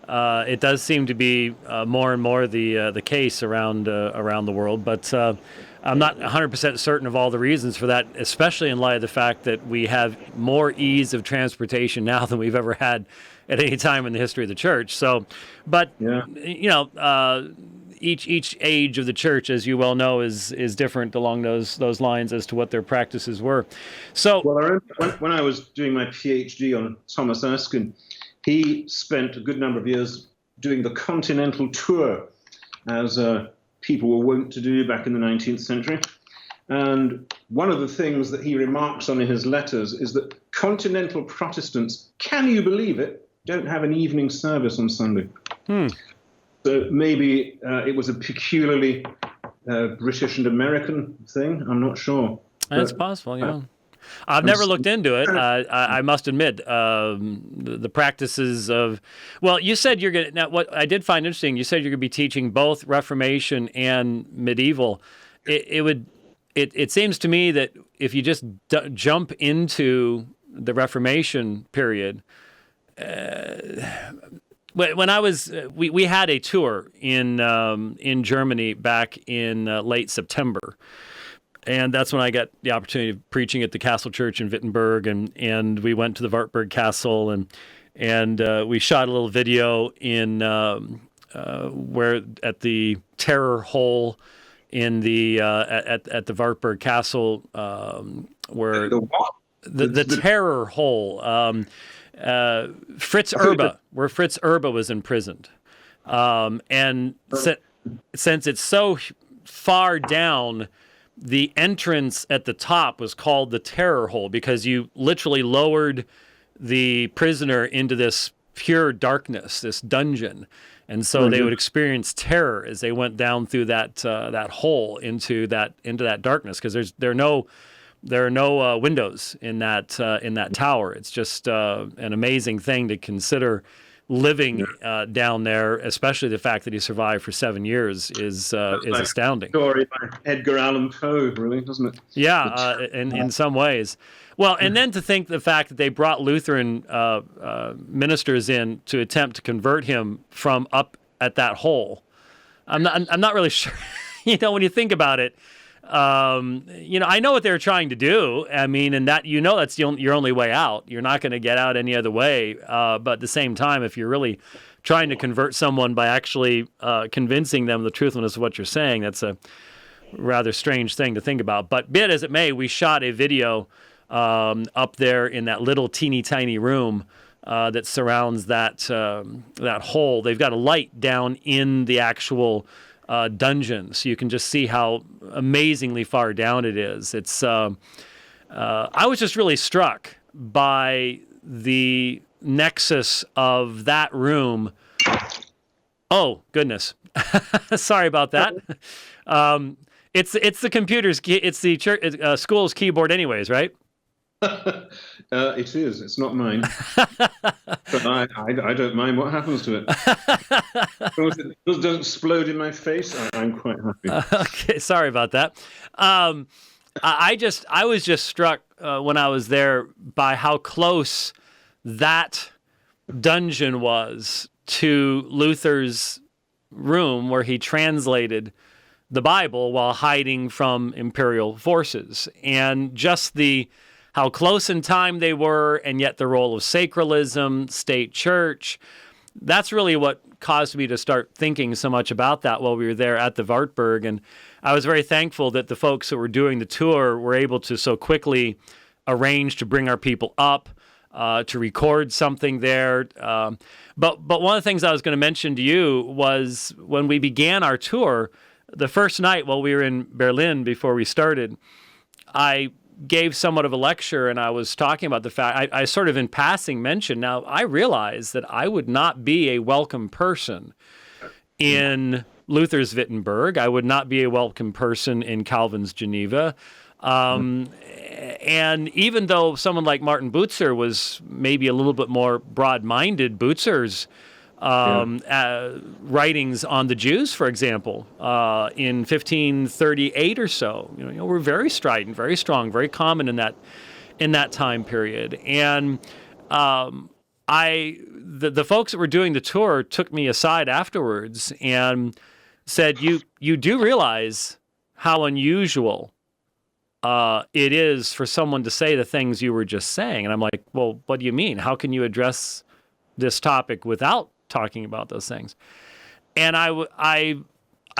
it does seem to be more and more the case around the world. But I'm not 100% certain of all the reasons for that, especially in light of the fact that we have more ease of transportation now than we've ever had at any time in the history of the church. So, but each age of the church, as you well know, is different along those lines as to what their practices were. So, well, I remember when I was doing my PhD on Thomas Erskine, he spent a good number of years doing the continental tour, as people were wont to do back in the 19th century. And one of the things that he remarks on in his letters is that continental Protestants, can you believe it, don't have an evening service on Sunday. So maybe it was a peculiarly British and American thing. I'm not sure. That's possible, yeah. I've never looked into it. I must admit, the practices of, well, you said you're going to, now what I did find interesting, you said you're going to be teaching both Reformation and medieval. It seems to me that if you just jump into the Reformation period, when I was, we had a tour in Germany back in late September. And that's when I got the opportunity of preaching at the Castle Church in Wittenberg, and we went to the Wartburg Castle, and we shot a little video in where at the terror hole in the at the Wartburg Castle, where the terror hole, Fritz Erbe, where Fritz Erbe was imprisoned, and since it's so far down, the entrance at the top was called the terror hole because you literally lowered the prisoner into this pure darkness, this dungeon. And so they would experience terror as they went down through that hole into that darkness, because there are no windows in that tower. It's just an amazing thing to consider. Living down there, especially the fact that he survived for 7 years, is astounding. Story by Edgar Allan Poe, really, doesn't it? Yeah, in some ways. Well, and then to think the fact that they brought Lutheran ministers in to attempt to convert him from up at that hole. I'm not really sure. When you think about it, I know what they're trying to do. I mean, and that that's your only way out. You're not going to get out any other way. But at the same time, if you're really trying to convert someone by actually convincing them the truthfulness of what you're saying. That's a rather strange thing to think about. But be it as it may, we shot a video up there in that little teeny tiny room that surrounds that hole. They've got a light down in the actual dungeon, so you can just see how amazingly far down it is. It's I was just really struck by the nexus of that room. Oh goodness, sorry about that. It's the computer's it's the church, school's keyboard, anyways, right? It is. It's not mine. But I don't mind what happens to it. As long as it doesn't explode in my face, I'm quite happy. Okay, sorry about that. I was just struck when I was there by how close that dungeon was to Luther's room where he translated the Bible while hiding from imperial forces, and just how close in time they were, and yet the role of sacralism, state church. That's really what caused me to start thinking so much about that while we were there at the Wartburg. And I was very thankful that the folks that were doing the tour were able to so quickly arrange to bring our people up, to record something there. But one of the things I was going to mention to you was when we began our tour, the first night while we were in Berlin before we started, I gave somewhat of a lecture, and I was talking about the fact, I sort of in passing mentioned, now I realize that I would not be a welcome person in Luther's Wittenberg. I would not be a welcome person in Calvin's Geneva. And even though someone like Martin Bucer was maybe a little bit more broad-minded, Bucer's writings on the Jews, for example, in 1538 or so, were very strident, very strong, very common in that time period. And the folks that were doing the tour took me aside afterwards and said, "You do realize how unusual it is for someone to say the things you were just saying." And I'm like, "Well, what do you mean? How can you address this topic without talking about those things?" And I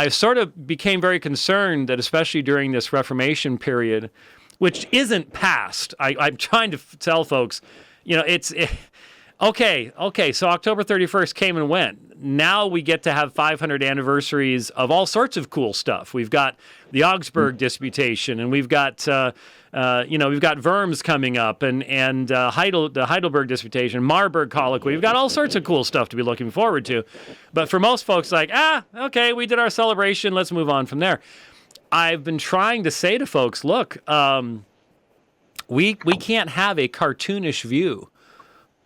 sort of became very concerned that, especially during this Reformation period, which isn't past, I'm trying to tell folks, okay, so October 31st came and went. Now we get to have 500 anniversaries of all sorts of cool stuff. We've got the Augsburg Disputation, and we've got we've got Worms coming up, and the Heidelberg Disputation, Marburg Colloquy. We've got all sorts of cool stuff to be looking forward to. But for most folks, like, okay, we did our celebration, let's move on from there. I've been trying to say to folks, look, we can't have a cartoonish view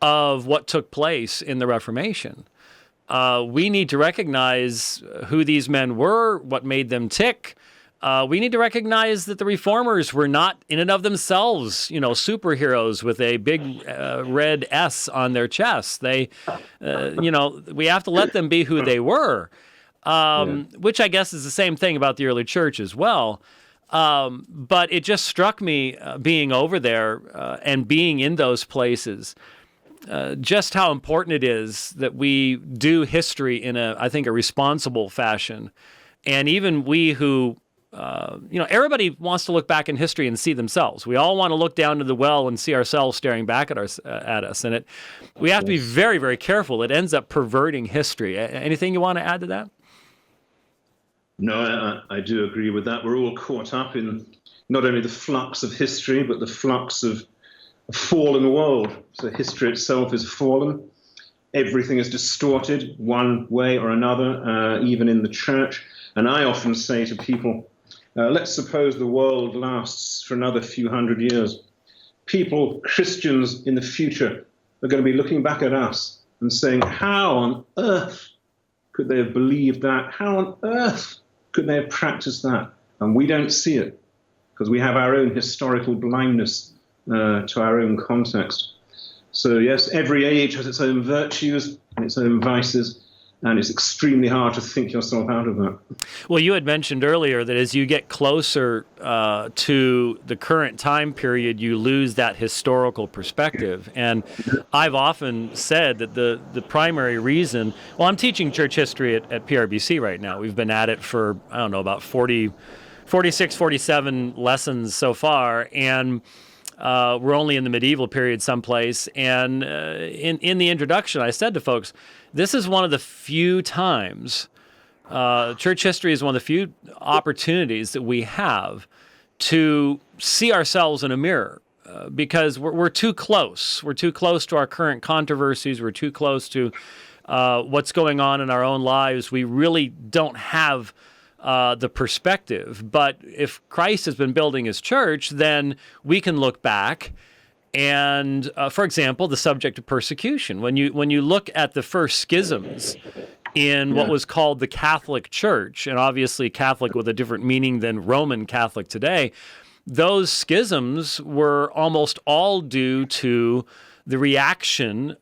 of what took place in the Reformation. We need to recognize who these men were, what made them tick. We need to recognize that the reformers were not in and of themselves, superheroes with a big red S on their chests. They, we have to let them be who they were, which I guess is the same thing about the early church as well. But it just struck me being over there and being in those places, just how important it is that we do history in I think, a responsible fashion. And even we who, everybody wants to look back in history and see themselves. We all want to look down to the well and see ourselves staring back at us. And we have to be very, very careful. It ends up perverting history. Anything you want to add to that? No, I do agree with that. We're all caught up in not only the flux of history, but the flux of a fallen world. So history itself is fallen. Everything is distorted one way or another, even in the church. And I often say to people, let's suppose the world lasts for another few hundred years. People, Christians in the future, are going to be looking back at us and saying, how on earth could they have believed that? How on earth could they have practiced that? And we don't see it because we have our own historical blindness to our own context. So yes, every age has its own virtues and its own vices, And it's extremely hard to think yourself out of that. Well, you had mentioned earlier that as you get closer to the current time period, you lose that historical perspective. And I've often said that the primary reason, well, I'm teaching church history at PRBC right now. We've been at it for, I don't know, about 46, 47 lessons so far. And we're only in the medieval period someplace. And in the introduction, I said to folks, this is one of the few times, church history is one of the few opportunities that we have to see ourselves in a mirror, because we're too close. We're too close to our current controversies. We're too close to what's going on in our own lives. We really don't have the perspective. But if Christ has been building his church, then we can look back. And for example, the subject of persecution. When you look at the first schisms in what was called the Catholic Church, and obviously Catholic with a different meaning than Roman Catholic today, those schisms were almost all due to the reaction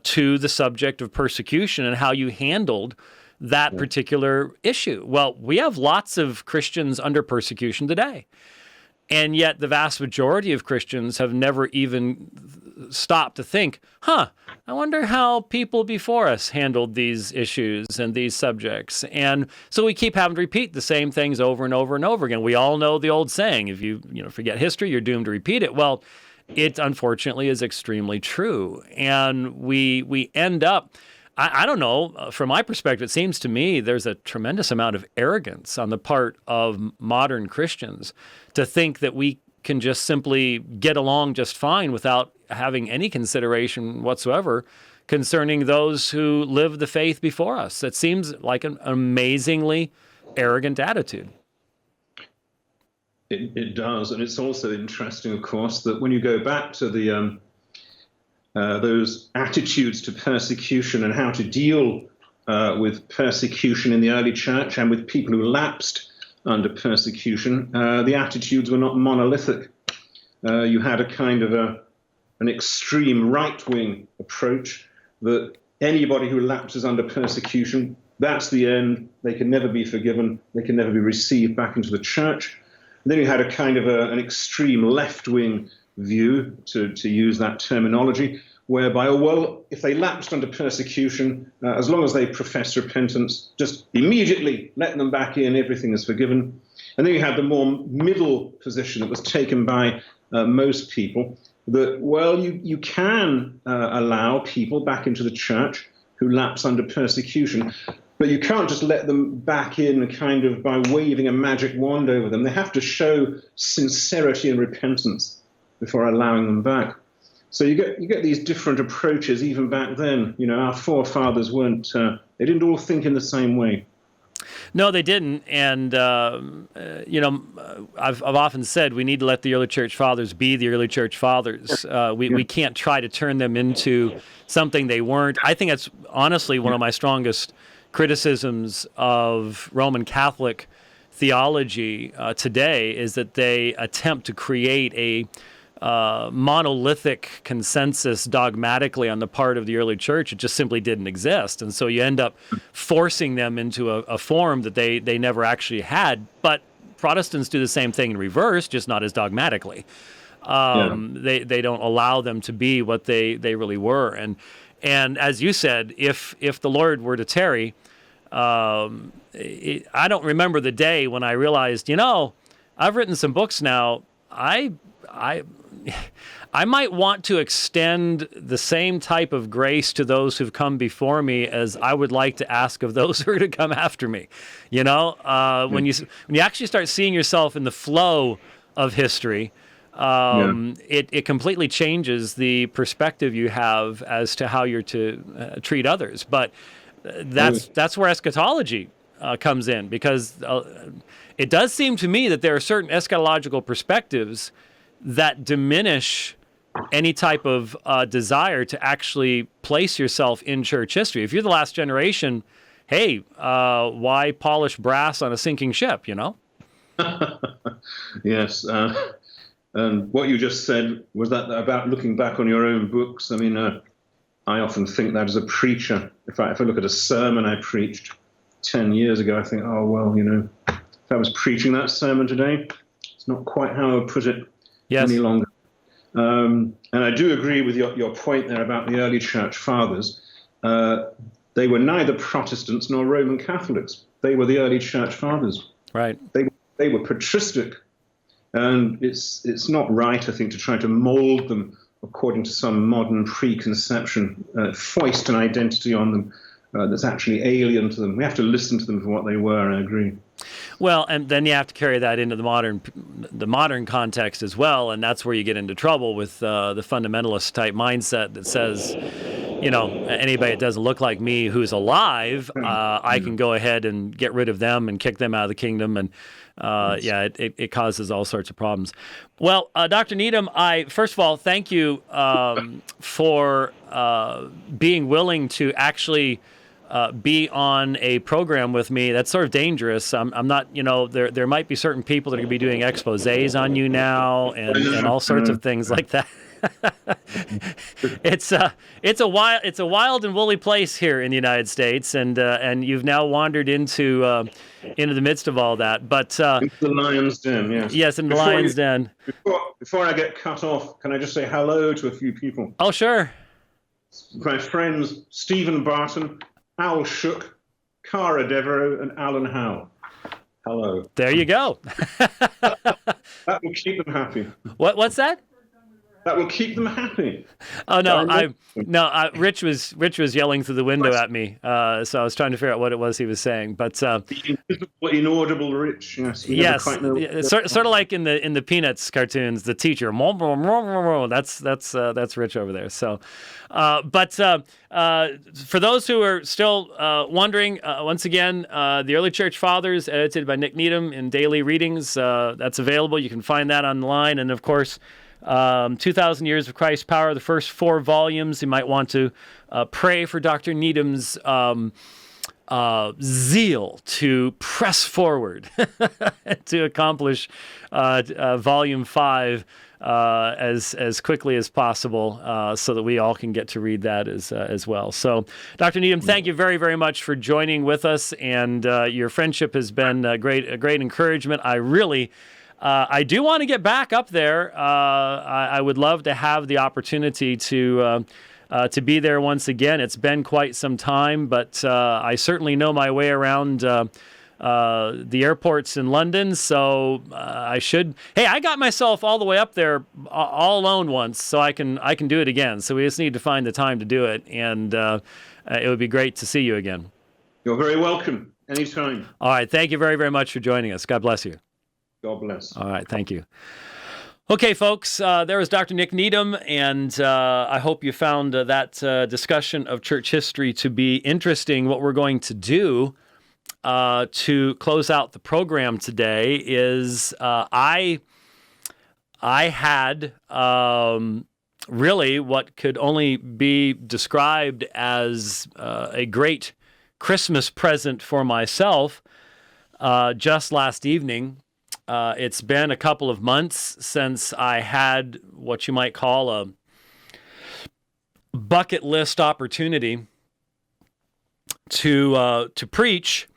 to the subject of persecution and how you handled that particular issue. Well, we have lots of Christians under persecution today. And yet the vast majority of Christians have never even stopped to think, I wonder how people before us handled these issues and these subjects. And so we keep having to repeat the same things over and over and over again. We all know the old saying, if you forget history, you're doomed to repeat it. Well, it unfortunately is extremely true. And we end up, I don't know, from my perspective, it seems to me there's a tremendous amount of arrogance on the part of modern Christians to think that we can just simply get along just fine without having any consideration whatsoever concerning those who lived the faith before us. It seems like an amazingly arrogant attitude. It does, and it's also interesting, of course, that when you go back to the those attitudes to persecution and how to deal with persecution in the early church and with people who lapsed under persecution, the attitudes were not monolithic. You had a kind of an extreme right-wing approach that anybody who lapses under persecution, that's the end. They can never be forgiven. They can never be received back into the church. And then you had a kind of an extreme left-wing view, to use that terminology, whereby, if they lapsed under persecution, as long as they profess repentance, just immediately let them back in, everything is forgiven. And then you had the more middle position that was taken by most people, that, you can allow people back into the church who lapse under persecution, but you can't just let them back in kind of by waving a magic wand over them. They have to show sincerity and repentance before allowing them back. So you get these different approaches even back then. Our forefathers they didn't all think in the same way. No, they didn't. And, I've often said we need to let the early church fathers be the early church fathers. We can't try to turn them into something they weren't. I think that's honestly one of my strongest criticisms of Roman Catholic theology today, is that they attempt to create a monolithic consensus dogmatically on the part of the early church. It just simply didn't exist. And so you end up forcing them into a form that they never actually had. But Protestants do the same thing in reverse, just not as dogmatically. They don't allow them to be what they really were. And as you said, if the Lord were to tarry, I don't remember the day when I realized, I've written some books now. I might want to extend the same type of grace to those who've come before me as I would like to ask of those who are to come after me. When you actually start seeing yourself in the flow of history, it completely changes the perspective you have as to how you're to treat others. But that's where eschatology comes in, because it does seem to me that there are certain eschatological perspectives that diminish any type of desire to actually place yourself in church history. If you're the last generation, hey, why polish brass on a sinking ship, Yes. And what you just said, was that about looking back on your own books? I mean, I often think that as a preacher, if I look at a sermon I preached 10 years ago, I think, oh, well, if I was preaching that sermon today, it's not quite how I would put it Yes. any longer. And I do agree with your point there about the early church fathers. They were neither Protestants nor Roman Catholics. They were the early church fathers. Right. They were patristic. And it's not right, I think, to try to mold them according to some modern preconception, foist an identity on them that's actually alien to them. We have to listen to them for what they were, I agree. Well, and then you have to carry that into the modern context as well, and that's where you get into trouble with the fundamentalist type mindset that says, anybody that doesn't look like me who's alive, I can go ahead and get rid of them and kick them out of the kingdom, and it causes all sorts of problems. Well, Dr. Needham, first of all, thank you for being willing to actually be on a program with me. That's sort of dangerous. I'm not, there might be certain people that are going to be doing exposés on you now and all sorts of things like that. It's a wild and woolly place here in the United States, and you've now wandered into the midst of all that. But into the lion's den, yes. Yes, in the lion's den. Before I get cut off, can I just say hello to a few people? Oh, sure. My friends Stephen Barton, Al Shook, Cara Devereaux, and Alan Howe. Hello. There you go. That will keep them happy. What's that? That will keep them happy. Oh no, Rich was yelling through the window at me, so I was trying to figure out what it was he was saying. But the invisible, inaudible Rich, yes. Yes, sort of like in the Peanuts cartoons, the teacher. That's Rich over there. So, but for those who are still wondering, once again, the Early Church Fathers, edited by Nick Needham in daily readings. That's available. You can find that online, and of course. 2,000 Years of Christ's Power, the first 4 volumes. You might want to pray for Dr. Needham's zeal to press forward to accomplish volume 5 as quickly as possible, so that we all can get to read that as well. So, Dr. Needham, thank you very, very much for joining with us, and your friendship has been a great encouragement. I do want to get back up there. I would love to have the opportunity to be there once again. It's been quite some time, but I certainly know my way around the airports in London, so I should. Hey, I got myself all the way up there all alone once, so I can do it again. So we just need to find the time to do it, and it would be great to see you again. You're very welcome. Anytime. All right. Thank you very, very much for joining us. God bless you. God bless. All right, thank you. Okay, folks, there was Dr. Nick Needham, and I hope you found that discussion of church history to be interesting. What we're going to do to close out the program today is I had really what could only be described as a great Christmas present for myself just last evening. It's been a couple of months since I had what you might call a bucket list opportunity to preach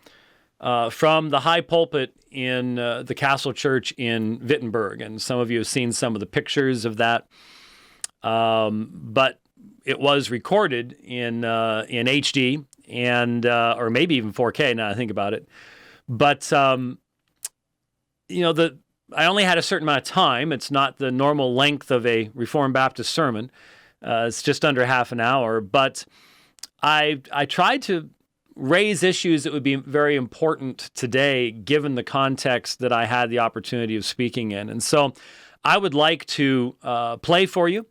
from the high pulpit in the Castle Church in Wittenberg. And some of you have seen some of the pictures of that. But it was recorded in HD and or maybe even 4K now I think about it. But I only had a certain amount of time. It's not the normal length of a Reformed Baptist sermon. It's just under half an hour. But I tried to raise issues that would be very important today, given the context that I had the opportunity of speaking in. And so I would like to play for you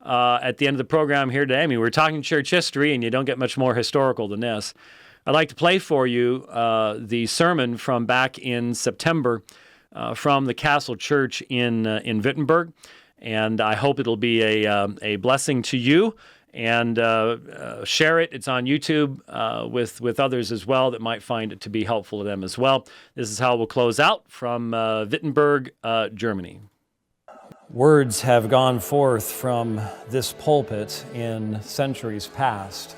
at the end of the program here today. I mean, we're talking church history, and you don't get much more historical than this. I'd like to play for you the sermon from back in September from the Castle Church in Wittenberg, and I hope it'll be a blessing to you. And share it. It's on YouTube with others as well that might find it to be helpful to them as well. This is how we'll close out from Wittenberg, Germany. Words have gone forth from this pulpit in centuries past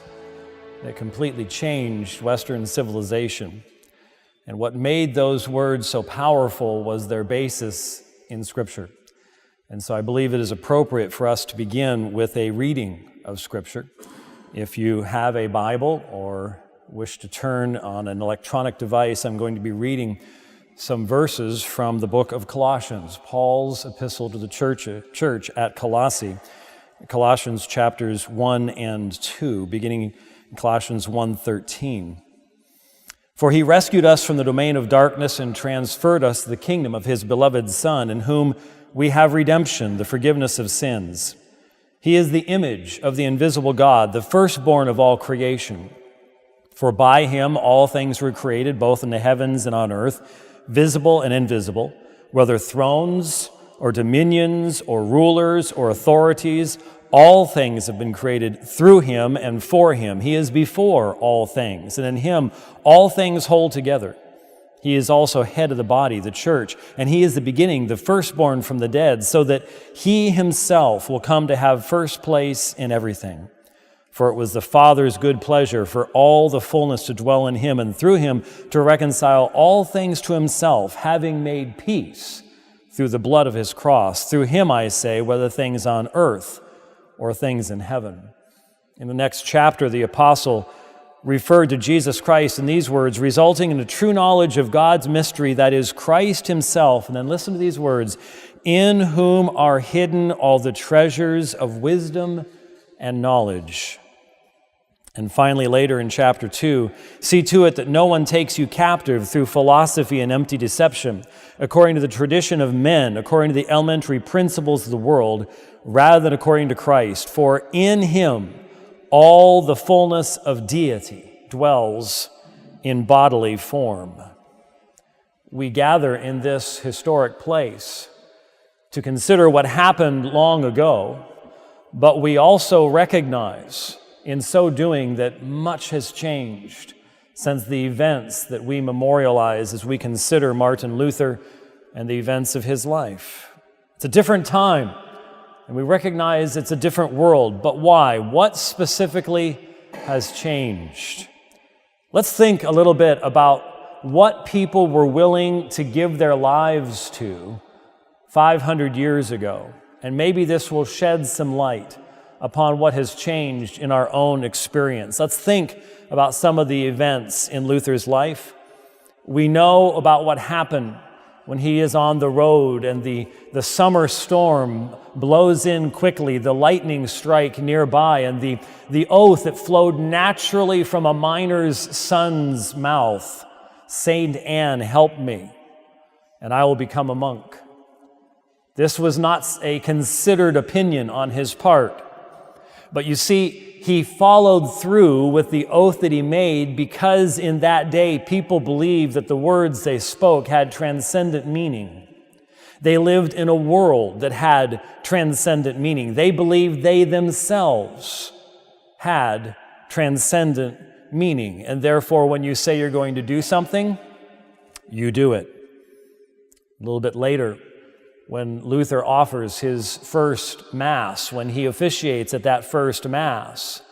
that completely changed Western civilization. And what made those words so powerful was their basis in Scripture. And so I believe it is appropriate for us to begin with a reading of Scripture. If you have a Bible or wish to turn on an electronic device, I'm going to be reading some verses from the book of Colossians, Paul's epistle to the church at Colossae, Colossians chapters 1 and 2, beginning in Colossians 1:13. For he rescued us from the domain of darkness and transferred us to the kingdom of his beloved Son, in whom we have redemption, the forgiveness of sins. He is the image of the invisible God, the firstborn of all creation. For by him all things were created, both in the heavens and on earth, visible and invisible, whether thrones or dominions or rulers or authorities, all things have been created through him and for him. He is before all things, and in him all things hold together. He is also head of the body, the church, and he is the beginning, the firstborn from the dead, so that he himself will come to have first place in everything. For it was the Father's good pleasure for all the fullness to dwell in him, and through him to reconcile all things to himself, having made peace through the blood of his cross. Through him, I say, whether things on earth or things in heaven. In the next chapter, the apostle referred to Jesus Christ in these words, resulting in a true knowledge of God's mystery, that is Christ himself. And then listen to these words, in whom are hidden all the treasures of wisdom and knowledge. And finally, later in chapter 2, see to it that no one takes you captive through philosophy and empty deception, according to the tradition of men, according to the elementary principles of the world, rather than according to Christ. For in him all the fullness of deity dwells in bodily form. We gather in this historic place to consider what happened long ago, but we also recognize in so doing that much has changed since the events that we memorialize as we consider Martin Luther and the events of his life. It's a different time, and we recognize it's a different world. But why? What specifically has changed? Let's think a little bit about what people were willing to give their lives to 500 years ago, and maybe this will shed some light upon what has changed in our own experience. Let's think about some of the events in Luther's life. We know about what happened when he is on the road and the summer storm blows in quickly, the lightning strike nearby, and the oath that flowed naturally from a miner's son's mouth, Saint Anne, help me, and I will become a monk. This was not a considered opinion on his part. But you see, he followed through with the oath that he made because in that day people believed that the words they spoke had transcendent meaning. They lived in a world that had transcendent meaning. They believed they themselves had transcendent meaning. And therefore, when you say you're going to do something, you do it. A little bit later, when Luther offers his first Mass, when he officiates at that first Mass,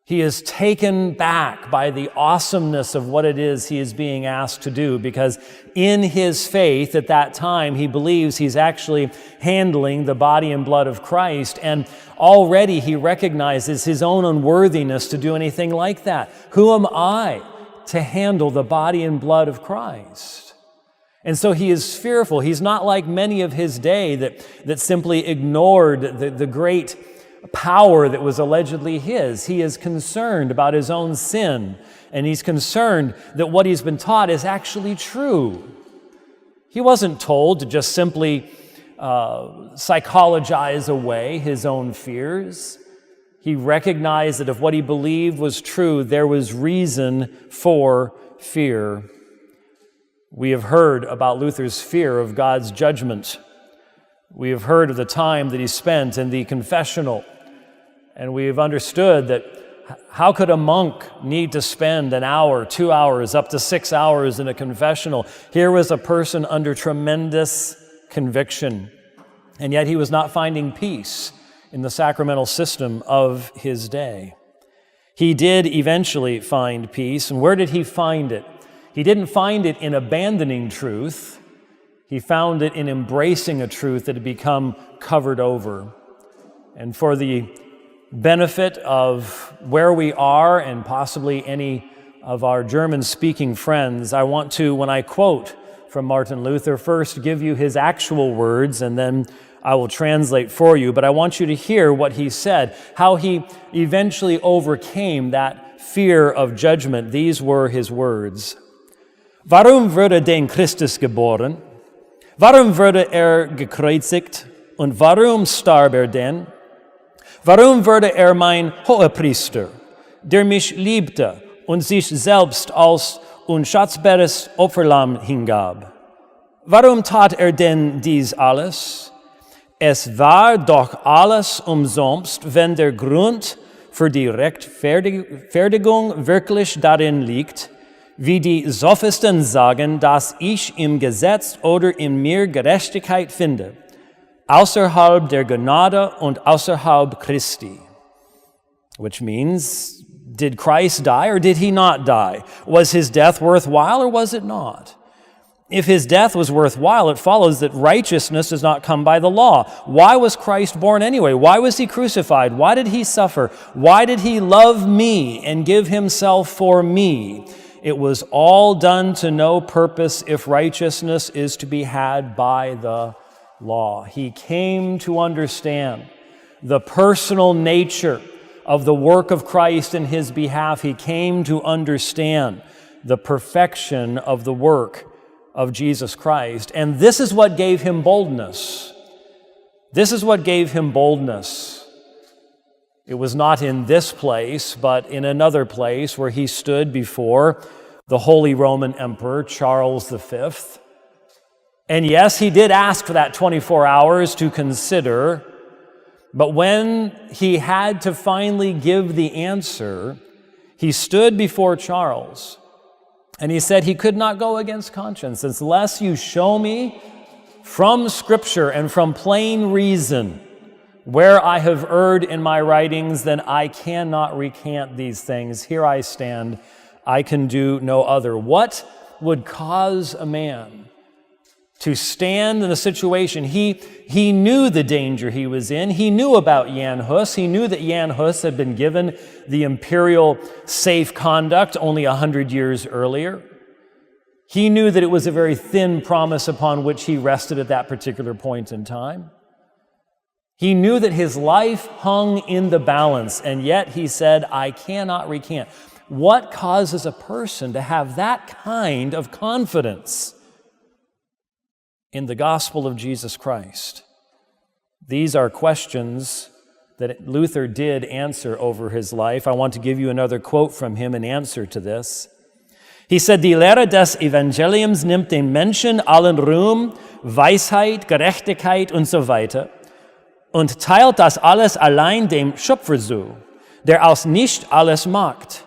he is taken back by the awesomeness of what it is he is being asked to do, because in his faith at that time, he believes he's actually handling the body and blood of Christ, and already he recognizes his own unworthiness to do anything like that. Who am I to handle the body and blood of Christ? And so he is fearful. He's not like many of his day that simply ignored the great power that was allegedly his. He is concerned about his own sin, and he's concerned that what he's been taught is actually true. He wasn't told to just simply psychologize away his own fears. He recognized that if what he believed was true, there was reason for fear. We have heard about Luther's fear of God's judgment. We have heard of the time that he spent in the confessional, and we have understood that how could a monk need to spend an hour, 2 hours, up to 6 hours in a confessional? Here was a person under tremendous conviction. and yet he was not finding peace in the sacramental system of his day. He did eventually find peace, and where did he find it? He didn't find it in abandoning truth. He found it in embracing a truth that had become covered over. And for the benefit of where we are and possibly any of our German-speaking friends, I want to, when I quote from Martin Luther, first give you his actual words, and then I will translate for you. But I want you to hear what he said, how he eventually overcame that fear of judgment. These were his words. Warum wurde denn Christus geboren? Warum wurde gekreuzigt? Und warum starb denn? Warum wurde mein Hohepriester, der mich liebte und sich selbst als unschätzbares Opferlamm hingab? Warum tat denn dies alles? Es war doch alles umsonst, wenn der Grund für die Rechtfertigung wirklich darin liegt, wie die Sophisten sagen, dass ich im Gesetz oder in mir Gerechtigkeit finde, außerhalb der Gnade und außerhalb Christi. Which means, did Christ die or did he not die? Was his death worthwhile or was it not? If his death was worthwhile, it follows that righteousness does not come by the law. Why was Christ born anyway? Why was he crucified? Why did he suffer? Why did he love me and give himself for me? It was all done to no purpose if righteousness is to be had by the law. He came to understand the personal nature of the work of Christ in his behalf. He came to understand the perfection of the work of Jesus Christ. And this is what gave him boldness. This is what gave him boldness. It was not in this place, but in another place where he stood before the Holy Roman Emperor, Charles V. And yes, he did ask for that 24 hours to consider, but when he had to finally give the answer, he stood before Charles and he said he could not go against conscience unless you show me from Scripture and from plain reason where I have erred in my writings, then I cannot recant these things. Here I stand. I can do no other. What would cause a man to stand in a situation? He knew the danger he was in. He knew about Jan Hus. He knew that Jan Hus had been given the imperial safe conduct only 100 years earlier. He knew that it was a very thin promise upon which he rested at that particular point in time. He knew that his life hung in the balance, and yet he said, I cannot recant. What causes a person to have that kind of confidence in the gospel of Jesus Christ? These are questions that Luther did answer over his life. I want to give you another quote from him in answer to this. He said, Die Lehre des Evangeliums nimmt den Menschen allen Ruhm, Weisheit, Gerechtigkeit und so weiter und teilt das alles allein dem Schöpfer zu, der aus nicht alles macht.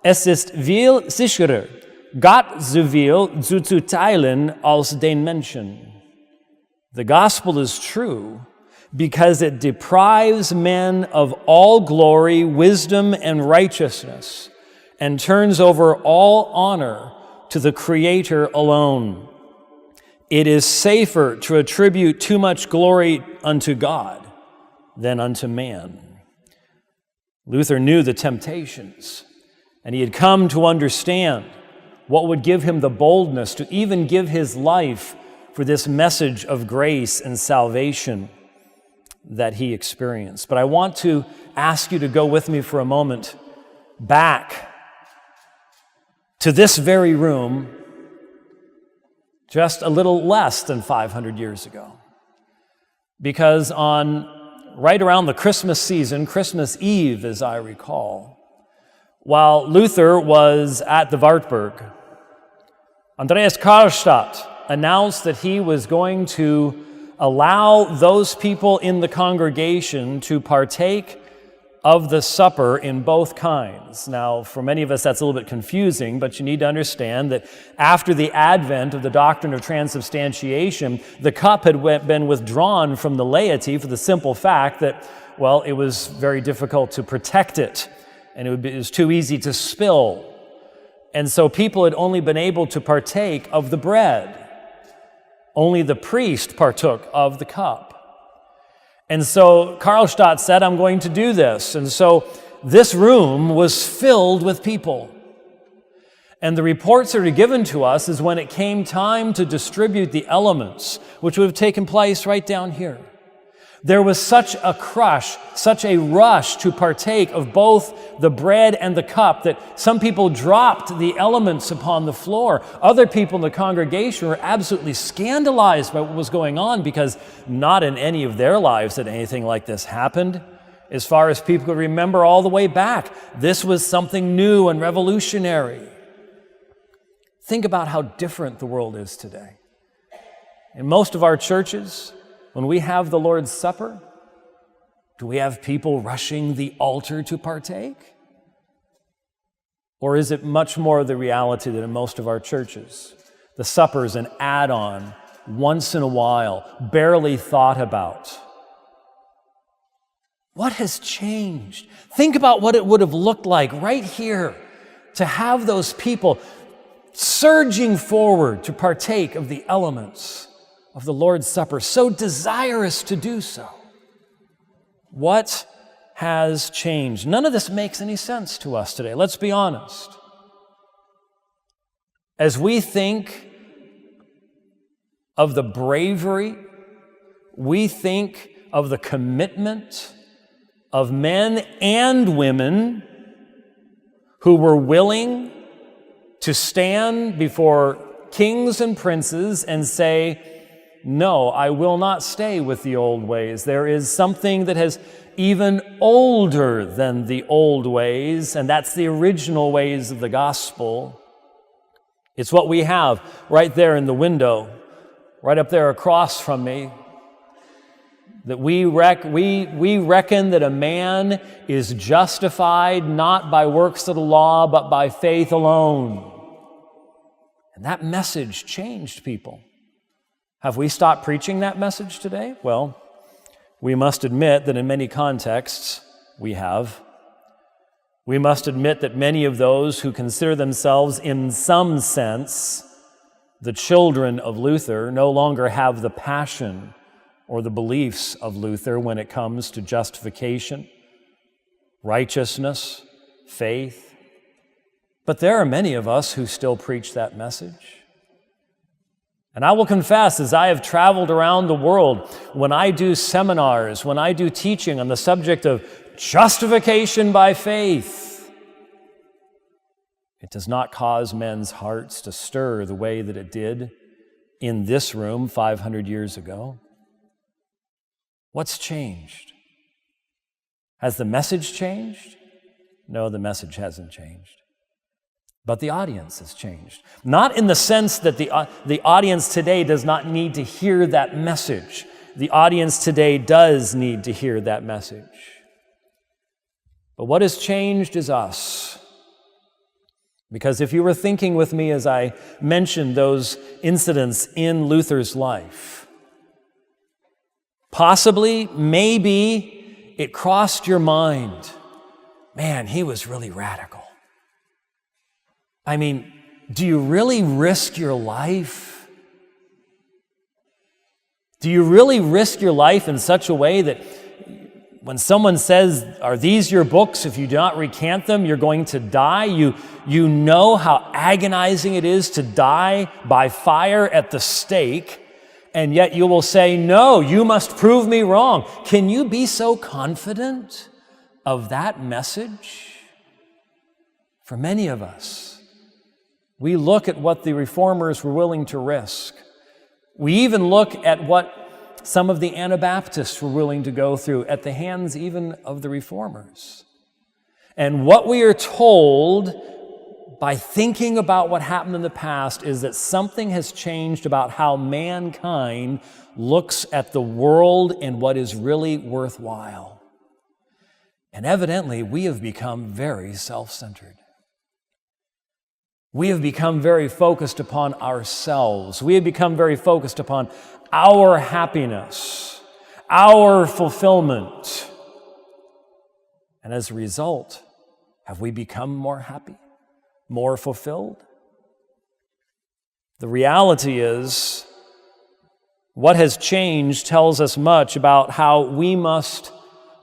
Es ist viel sicherer, Gott so viel zuzuteilen als den Menschen. The gospel is true because it deprives men of all glory, wisdom, and righteousness, and turns over all honor to the Creator alone. It is safer to attribute too much glory unto God than unto man. Luther knew the temptations, and he had come to understand what would give him the boldness to even give his life for this message of grace and salvation that he experienced. But I want to ask you to go with me for a moment back to this very room just a little less than 500 years ago. Because right around the Christmas season, Christmas Eve, as I recall, while Luther was at the Wartburg, Andreas Karlstadt announced that he was going to allow those people in the congregation to partake of the supper in both kinds. Now, for many of us, that's a little bit confusing, but you need to understand that after the advent of the doctrine of transubstantiation, the cup had been withdrawn from the laity for the simple fact that, well, it was very difficult to protect it, and it was too easy to spill. And so people had only been able to partake of the bread. Only the priest partook of the cup. And so Karlstadt said, I'm going to do this. And so this room was filled with people. And the reports that are given to us is when it came time to distribute the elements, which would have taken place right down here. There was such a crush, such a rush to partake of both the bread and the cup that some people dropped the elements upon the floor. Other people in the congregation were absolutely scandalized by what was going on because not in any of their lives had anything like this happened. As far as people could remember all the way back, this was something new and revolutionary. Think about how different the world is today. In most of our churches, when we have the Lord's Supper, do we have people rushing the altar to partake? Or is it much more the reality that in most of our churches, the supper is an add-on, once in a while, barely thought about? What has changed? Think about what it would have looked like right here to have those people surging forward to partake of the elements of the Lord's Supper, so desirous to do so. What has changed? None of this makes any sense to us today. Let's be honest. As we think of the bravery, we think of the commitment of men and women who were willing to stand before kings and princes and say, no, I will not stay with the old ways. There is something that has even older than the old ways, and that's the original ways of the gospel. It's what we have right there in the window, right up there across from me, that we reckon that a man is justified not by works of the law, but by faith alone. And that message changed people. Have we stopped preaching that message today? Well, we must admit that in many contexts, we have. We must admit that many of those who consider themselves in some sense the children of Luther no longer have the passion or the beliefs of Luther when it comes to justification, righteousness, faith. But there are many of us who still preach that message. And I will confess, as I have traveled around the world, when I do seminars, when I do teaching on the subject of justification by faith, it does not cause men's hearts to stir the way that it did in this room 500 years ago. What's changed? Has the message changed? No, the message hasn't changed. But the audience has changed. Not in the sense that the audience today does not need to hear that message. The audience today does need to hear that message. But what has changed is us. Because if you were thinking with me as I mentioned those incidents in Luther's life, possibly, maybe, it crossed your mind, man, he was really radical. I mean, do you really risk your life? Do you really risk your life in such a way that when someone says, are these your books? If you do not recant them, you're going to die. You know how agonizing it is to die by fire at the stake, and yet you will say, no, you must prove me wrong. Can you be so confident of that message? For many of us, we look at what the reformers were willing to risk. We even look at what some of the Anabaptists were willing to go through at the hands even of the reformers. And what we are told by thinking about what happened in the past is that something has changed about how mankind looks at the world and what is really worthwhile. And evidently, we have become very self-centered. We have become very focused upon ourselves. We have become very focused upon our happiness, our fulfillment. And as a result, have we become more happy, more fulfilled? The reality is, what has changed tells us much about how we must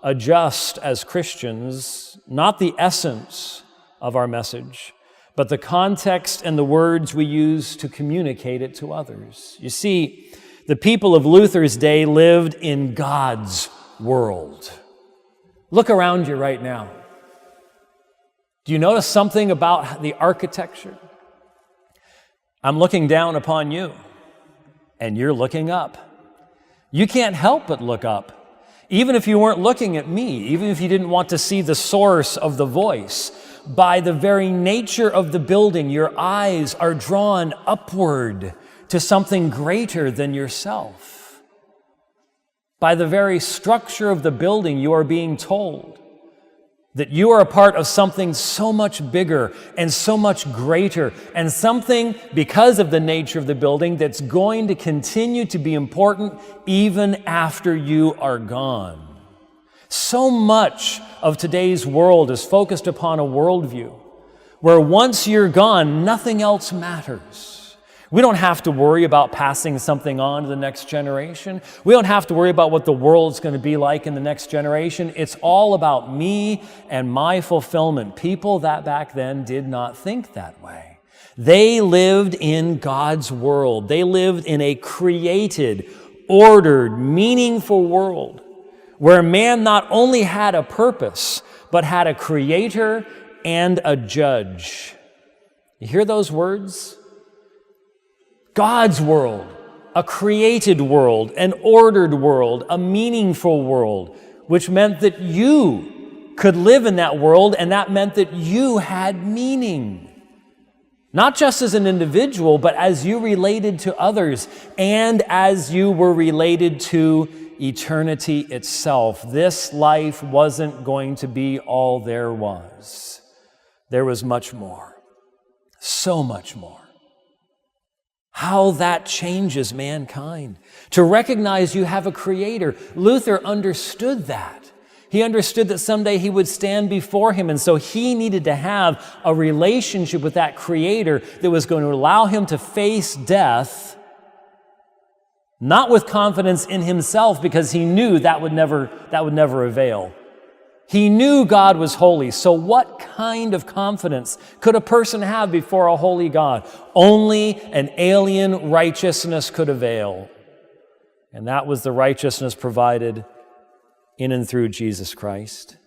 adjust as Christians, not the essence of our message, but the context and the words we use to communicate it to others. You see, the people of Luther's day lived in God's world. Look around you right now. Do you notice something about the architecture? I'm looking down upon you, and you're looking up. You can't help but look up. Even if you weren't looking at me, even if you didn't want to see the source of the voice, by the very nature of the building, your eyes are drawn upward to something greater than yourself. By the very structure of the building, you are being told that you are a part of something so much bigger and so much greater, and something, because of the nature of the building, that's going to continue to be important even after you are gone. So much of today's world is focused upon a worldview where once you're gone, nothing else matters. We don't have to worry about passing something on to the next generation. We don't have to worry about what the world's going to be like in the next generation. It's all about me and my fulfillment. People that back then did not think that way. They lived in God's world. They lived in a created, ordered, meaningful world where man not only had a purpose, but had a creator and a judge. You hear those words? God's world, a created world, an ordered world, a meaningful world, which meant that you could live in that world, and that meant that you had meaning. Not just as an individual, but as you related to others and as you were related to eternity itself. This life wasn't going to be all there was. There was much more, so much more. How that changes mankind. To recognize you have a creator. Luther understood that. He understood that someday he would stand before him, and so he needed to have a relationship with that creator that was going to allow him to face death, not with confidence in himself, because he knew that would never avail. He knew God was holy, so what kind of confidence could a person have before a holy God? Only an alien righteousness could avail. And that was the righteousness provided in and through Jesus Christ.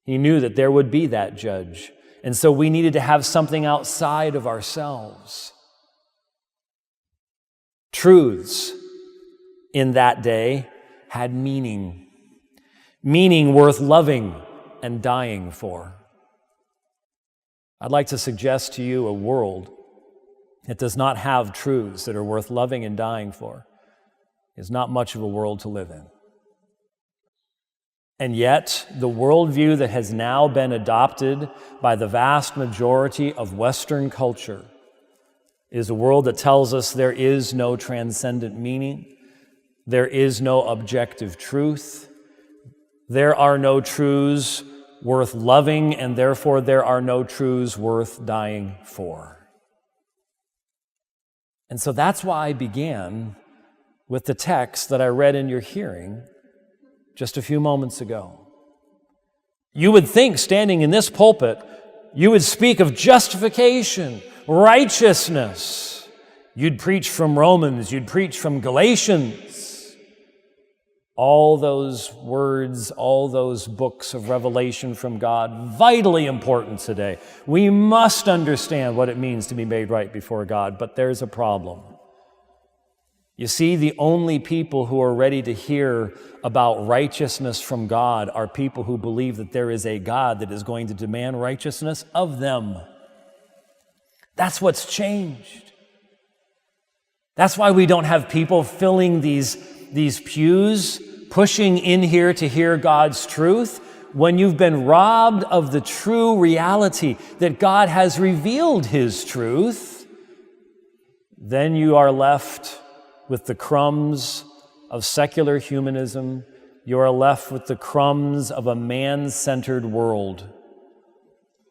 He knew that there would be that judge, and so we needed to have something outside of ourselves. Truths in that day had meaning. Meaning worth loving and dying for. I'd like to suggest to you a world that does not have truths that are worth loving and dying for is not much of a world to live in. And yet, the worldview that has now been adopted by the vast majority of Western culture is a world that tells us there is no transcendent meaning, there is no objective truth, there are no truths worth loving, and therefore there are no truths worth dying for. And so that's why I began with the text that I read in your hearing just a few moments ago. You would think, standing in this pulpit, you would speak of justification, righteousness. You'd preach from Romans, you'd preach from Galatians. All those words, all those books of revelation from God, vitally important today. We must understand what it means to be made right before God, but there's a problem. You see, the only people who are ready to hear about righteousness from God are people who believe that there is a God that is going to demand righteousness of them. That's what's changed. That's why we don't have people filling these pews, pushing in here to hear God's truth. when you've been robbed of the true reality that God has revealed His truth, then you are left with the crumbs of secular humanism. You are left with the crumbs of a man-centered world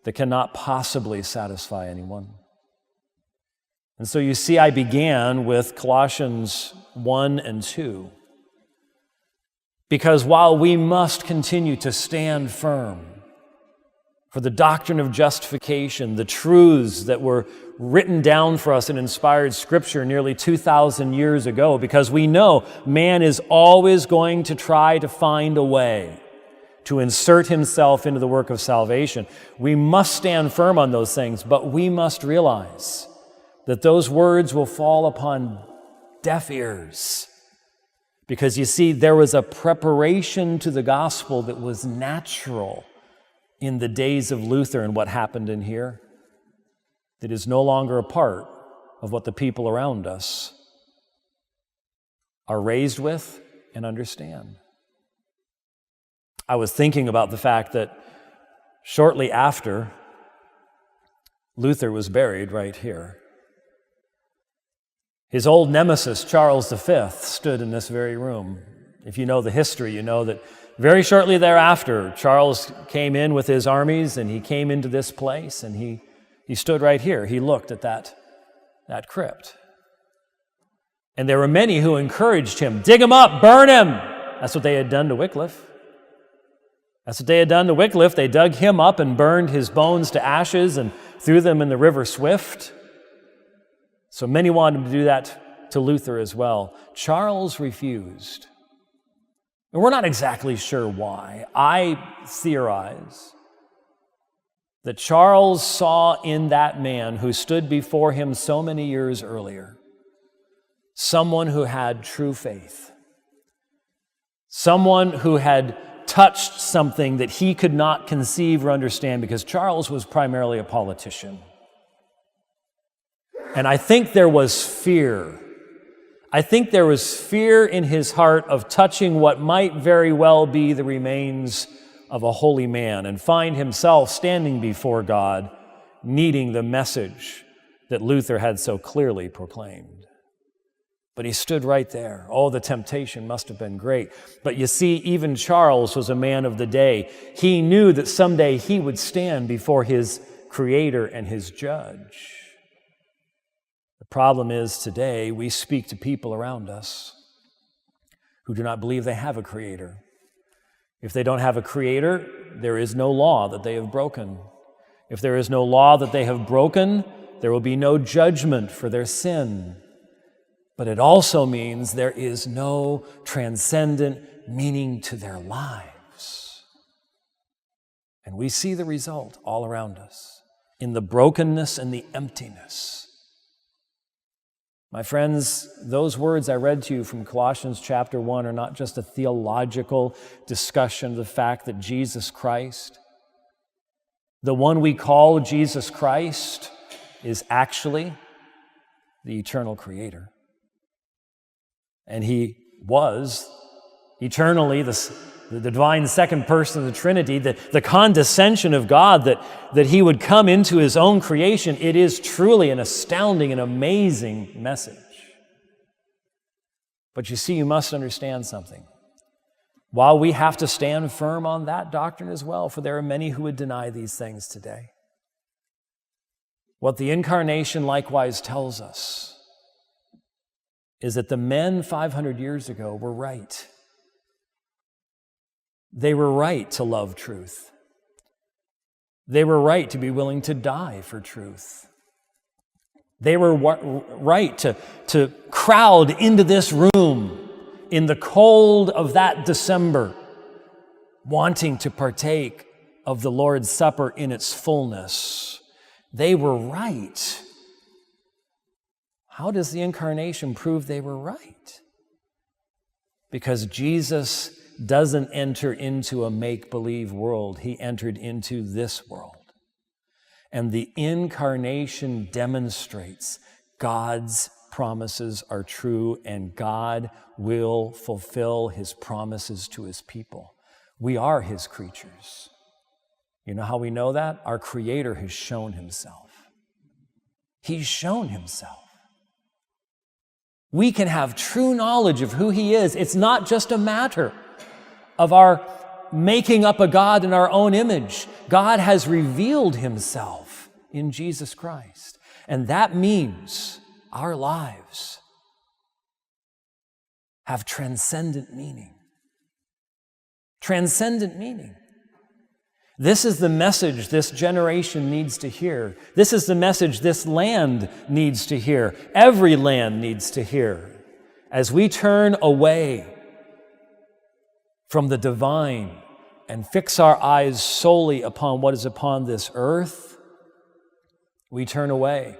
that cannot possibly satisfy anyone. And so you see, I began with Colossians 1 and 2. Because while we must continue to stand firm for the doctrine of justification, the truths that were written down for us in inspired Scripture nearly 2,000 years ago, because we know man is always going to try to find a way to insert himself into the work of salvation, we must stand firm on those things, but we must realize that those words will fall upon deaf ears. Because you see, there was a preparation to the gospel that was natural in the days of Luther and what happened in here that is no longer a part of what the people around us are raised with and understand. I was thinking about the fact that shortly after, Luther was buried right here. His old nemesis, Charles V, stood in this very room. If you know the history, you know that very shortly thereafter, Charles came in with his armies and he came into this place and he stood right here. He looked at that crypt. And there were many who encouraged him, dig him up, burn him. That's what they had done to Wycliffe. That's what they had done to Wycliffe. They dug him up and burned his bones to ashes and threw them in the river Swift. So many wanted to do that to Luther as well. Charles refused. And we're not exactly sure why. I theorize that Charles saw in that man who stood before him so many years earlier someone who had true faith, someone who had touched something that he could not conceive or understand, because Charles was primarily a politician. And I think there was fear. I think there was fear in his heart of touching what might very well be the remains of a holy man and find himself standing before God, needing the message that Luther had so clearly proclaimed. But he stood right there. Oh, the temptation must have been great. But you see, even Charles was a man of the day. He knew that someday he would stand before his Creator and his Judge. The problem is today we speak to people around us who do not believe they have a Creator. If they don't have a Creator, there is no law that they have broken. If there is no law that they have broken, there will be no judgment for their sin. But it also means there is no transcendent meaning to their lives. And we see the result all around us in the brokenness and the emptiness. My friends, those words I read to you from Colossians chapter 1 are not just a theological discussion of the fact that Jesus Christ, the one we call Jesus Christ, is actually the eternal Creator. And He was eternally the divine second person of the Trinity, the condescension of God that He would come into His own creation. It is truly an astounding and amazing message. But you see, you must understand something. While we have to stand firm on that doctrine as well, for there are many who would deny these things today, what the Incarnation likewise tells us is that the men 500 years ago were right. They were right to love truth. They were right to be willing to die for truth. They were right to crowd into this room in the cold of that December, wanting to partake of the Lord's Supper in its fullness. They were right. How does the Incarnation prove they were right? Because Jesus doesn't enter into a make-believe world. He entered into this world. And the Incarnation demonstrates God's promises are true and God will fulfill His promises to His people. We are his creatures. You know how we know that? Our Creator has shown himself. He's shown himself. We can have true knowledge of who he is. It's not just a matter of our making up a God in our own image. God has revealed himself in Jesus Christ. And that means our lives have transcendent meaning. Transcendent meaning. This is the message this generation needs to hear. This is the message this land needs to hear. Every land needs to hear. As we turn away from the divine and fix our eyes solely upon what is upon this earth, we turn away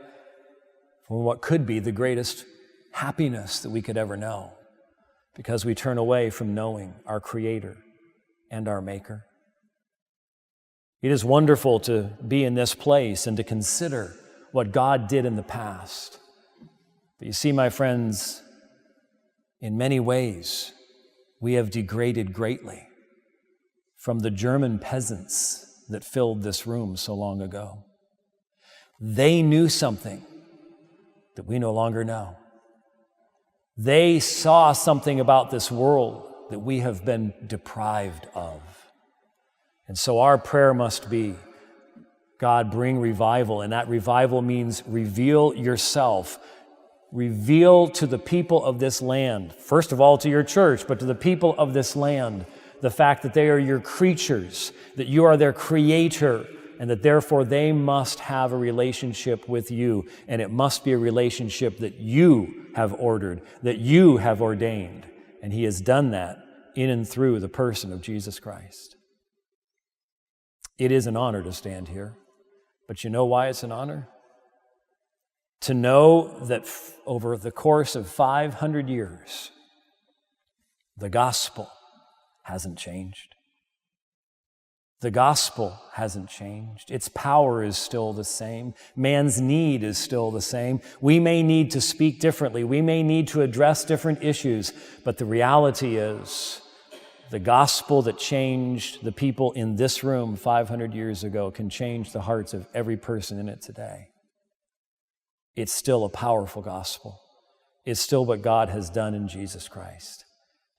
from what could be the greatest happiness that we could ever know, because we turn away from knowing our Creator and our Maker. It is wonderful to be in this place and to consider what God did in the past. But you see, my friends, in many ways, we have degraded greatly from the German peasants that filled this room so long ago. They knew something that we no longer know. They saw something about this world that we have been deprived of. And so our prayer must be, God, bring revival. And that revival means reveal yourself. Reveal to the people of this land, first of all to your church, but to the people of this land, the fact that they are your creatures, that you are their creator, and that therefore they must have a relationship with you. And it must be a relationship that you have ordered, that you have ordained. And he has done that in and through the person of Jesus Christ. It is an honor to stand here. But you know why it's an honor? To know that over the course of 500 years, the gospel hasn't changed. The gospel hasn't changed. Its power is still the same. Man's need is still the same. We may need to speak differently. We may need to address different issues. But the reality is, the gospel that changed the people in this room 500 years ago can change the hearts of every person in it today. It's still a powerful gospel. It's still what God has done in Jesus Christ.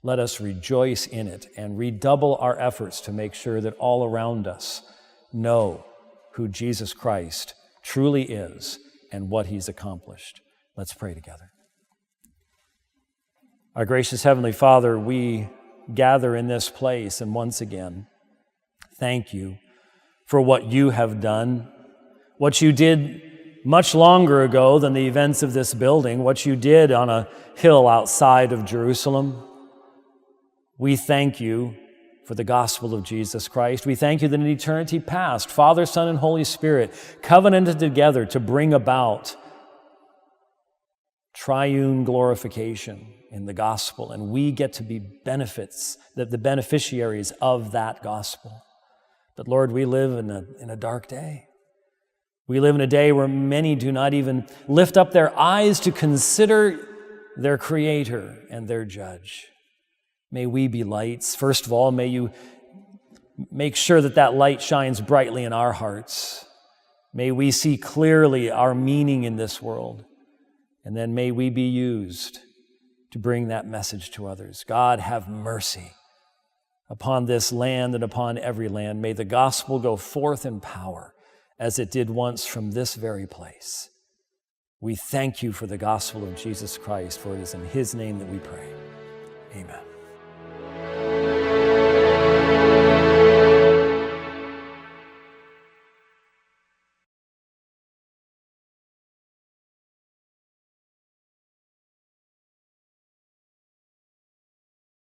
Let us rejoice in it and redouble our efforts to make sure that all around us know who Jesus Christ truly is and what he's accomplished. Let's pray together. Our gracious Heavenly Father, we gather in this place, and once again, thank you for what you have done, what you did much longer ago than the events of this building, what you did on a hill outside of Jerusalem. We thank you for the gospel of Jesus Christ. We thank you that in eternity past, Father, Son, and Holy Spirit covenanted together to bring about triune glorification in the gospel, and we get to be the beneficiaries of that gospel. But Lord, we live in a dark day. We live in a day where many do not even lift up their eyes to consider their Creator and their Judge. May we be lights. First of all, may you make sure that light shines brightly in our hearts. May we see clearly our meaning in this world. And then may we be used to bring that message to others. God, have mercy upon this land and upon every land. May the gospel go forth in power as it did once from this very place. We thank you for the gospel of Jesus Christ, for it is in his name that we pray. Amen.